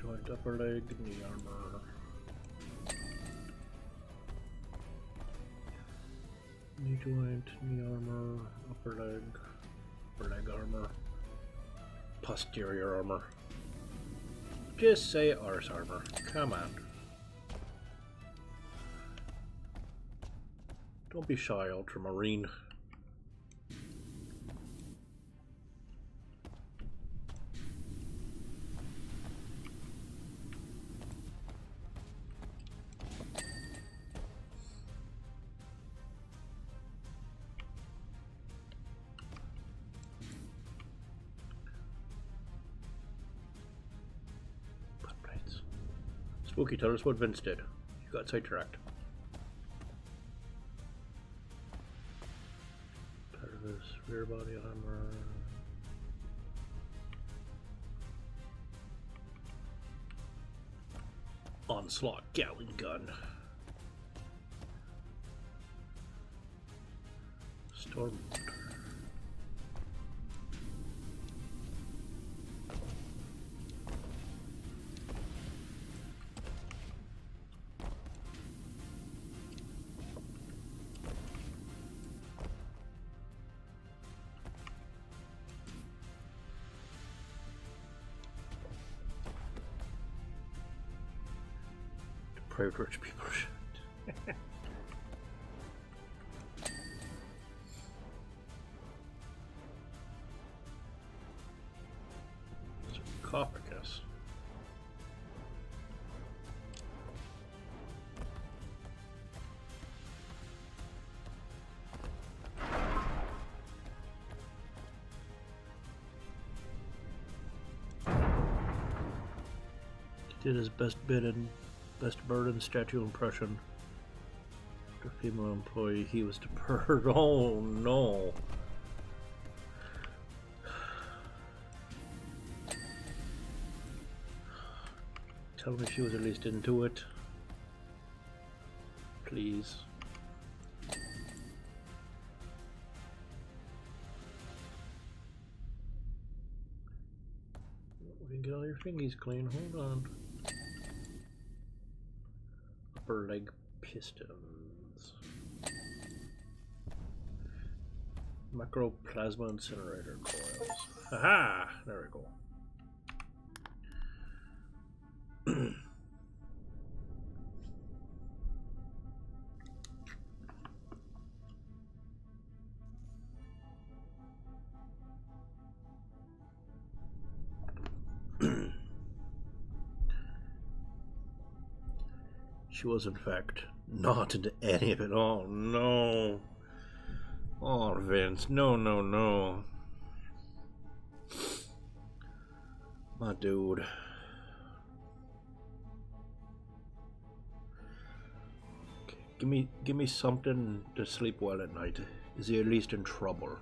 Joint, upper leg, knee armor. Knee joint, knee armor, upper leg armor, posterior armor. Just say arse armor. Come on. Don't be shy, Ultramarine. Spooky, tell us what Vince did. You got sidetracked. Part of his rear body armor. Onslaught Gatling gun. Storm. Depraved rich people shit. Sarcophagus. Did his best bid in Best bird in statue impression. The female employee, he was deterred. Oh no. Tell me she was at least into it. Please. We can get all your fingies clean. Hold on. Upper leg pistons. Macroplasma incinerator coils. Aha! There we go. She was, in fact, not into any of it. Oh, no. Oh, Vince. No, no, no. My dude. Okay, give me something to sleep well at night. Is he at least in trouble?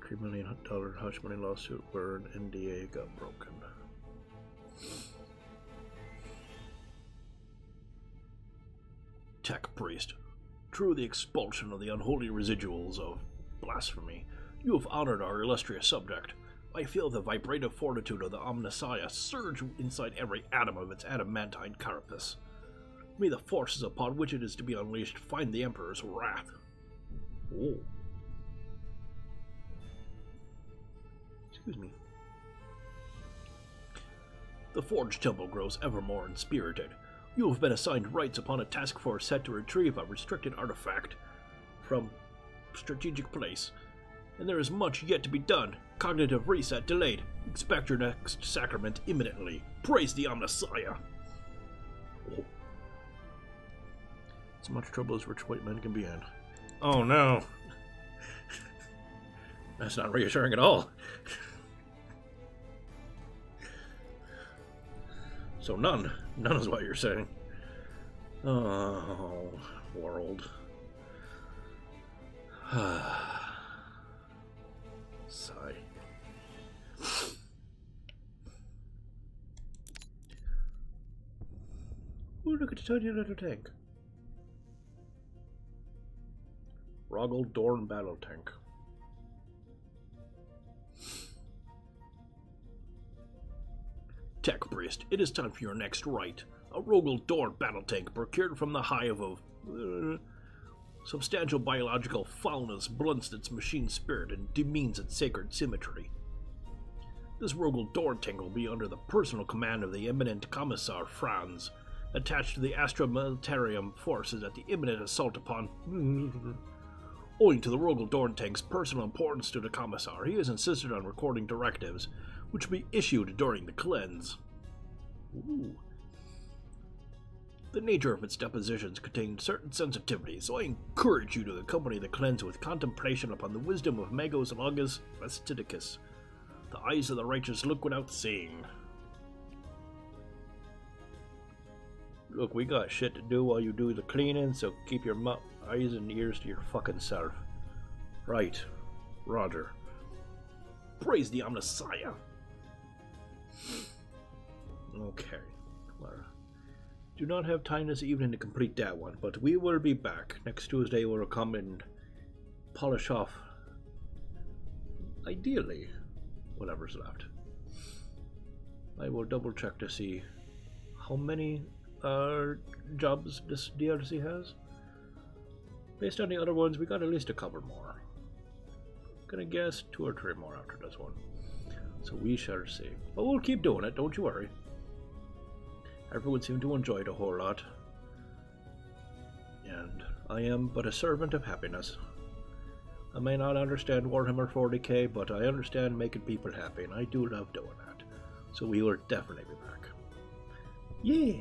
$3 million hush money lawsuit where an NDA got broken. Tech priest, through the expulsion of the unholy residuals of blasphemy, you have honored our illustrious subject. I feel the vibrative fortitude of the Omnissiah surge inside every atom of its adamantine carapace. May the forces upon which it is to be unleashed find the Emperor's wrath. Oh. Excuse me. The Forge Temple grows ever more inspirited. You have been assigned rights upon a task force set to retrieve a restricted artifact from strategic place, and there is much yet to be done. Cognitive reset delayed. Expect your next sacrament imminently. Praise the Omnissiah. Oh. As much trouble as rich white men can be in. Oh no. That's not reassuring at all. So none is what you're saying. Oh, world. Sigh. Ooh, look at the tiny little tank. Rogel Dorn battle tank. Tech priest, it is time for your next rite. A Rogel Dorn battle tank procured from the hive of substantial biological foulness blunts its machine spirit and demeans its sacred symmetry. This Rogel Dorn tank will be under the personal command of the eminent Commissar Franz, attached to the Astra Militarum forces at the imminent assault upon... Owing to the Rogel Dorn tank's personal importance to the Commissar, he has insisted on recording directives which will be issued during the cleanse. Ooh. The nature of its depositions contains certain sensitivities, so I encourage you to accompany the cleanse with contemplation upon the wisdom of Magos Logus Fastidicus. The eyes of the righteous look without seeing. Look, we got shit to do while you do the cleaning, so keep your eyes and ears to your fucking self. Right. Roger. Praise the Omnissiah. Okay. Well, do not have time this evening to complete that one, but we will be back. Next Tuesday we'll come and polish off, ideally, whatever's left. I will double check to see how many jobs this DLC has. Based on the other ones, we got at least a couple more. Gonna guess 2 or 3 more after this one. So we shall see. But we'll keep doing it, don't you worry. Everyone seemed to enjoy it a whole lot. And I am but a servant of happiness. I may not understand Warhammer 40k, but I understand making people happy, and I do love doing that. So we will definitely be back. Yeah!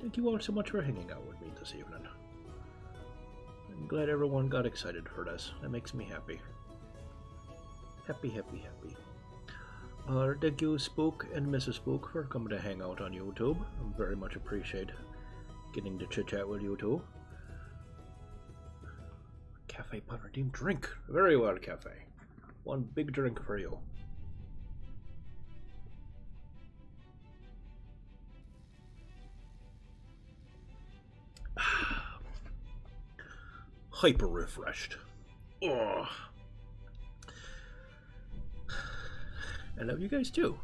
Thank you all so much for hanging out with me this evening. I'm glad everyone got excited for this. That makes me happy. Happy, happy, happy. Thank you, Spook and Mrs. Spook, for coming to hang out on YouTube. I very much appreciate getting to chit-chat with you two. Cafe Pot redeemed drink. Very well, Cafe. One big drink for you. Hyper refreshed. Ugh. I love you guys too.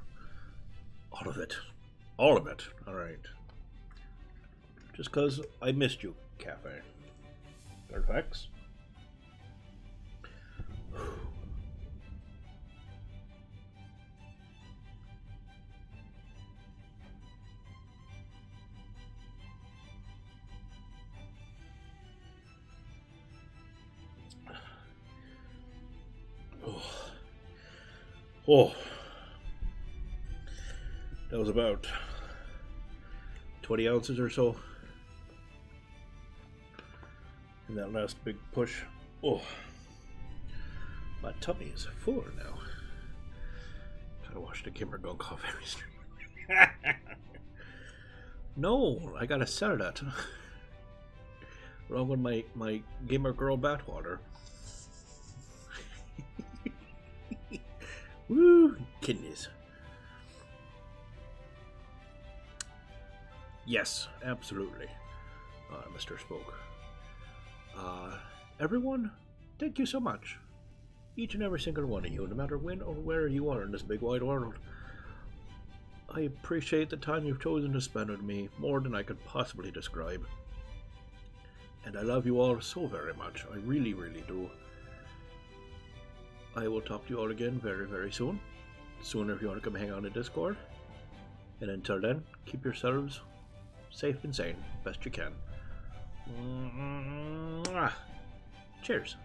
All of it. All of it. Alright. Just cause I missed you, Cafe. Perfect. Oh, that was about 20 ounces or so in that last big push. Oh, my tummy is full now. Gotta wash the gamer gunk off every stream. No, I gotta sell that. Wrong with my gamer girl bathwater. Woo! Kidneys. Yes, absolutely, Mr. Spoke. Everyone, thank you so much. Each and every single one of you, no matter when or where you are in this big wide world. I appreciate the time you've chosen to spend with me more than I could possibly describe. And I love you all so very much. I really, really do. I will talk to you all again very, very soon. Sooner if you want to come hang out in Discord. And until then, keep yourselves safe and sane, best you can. Cheers.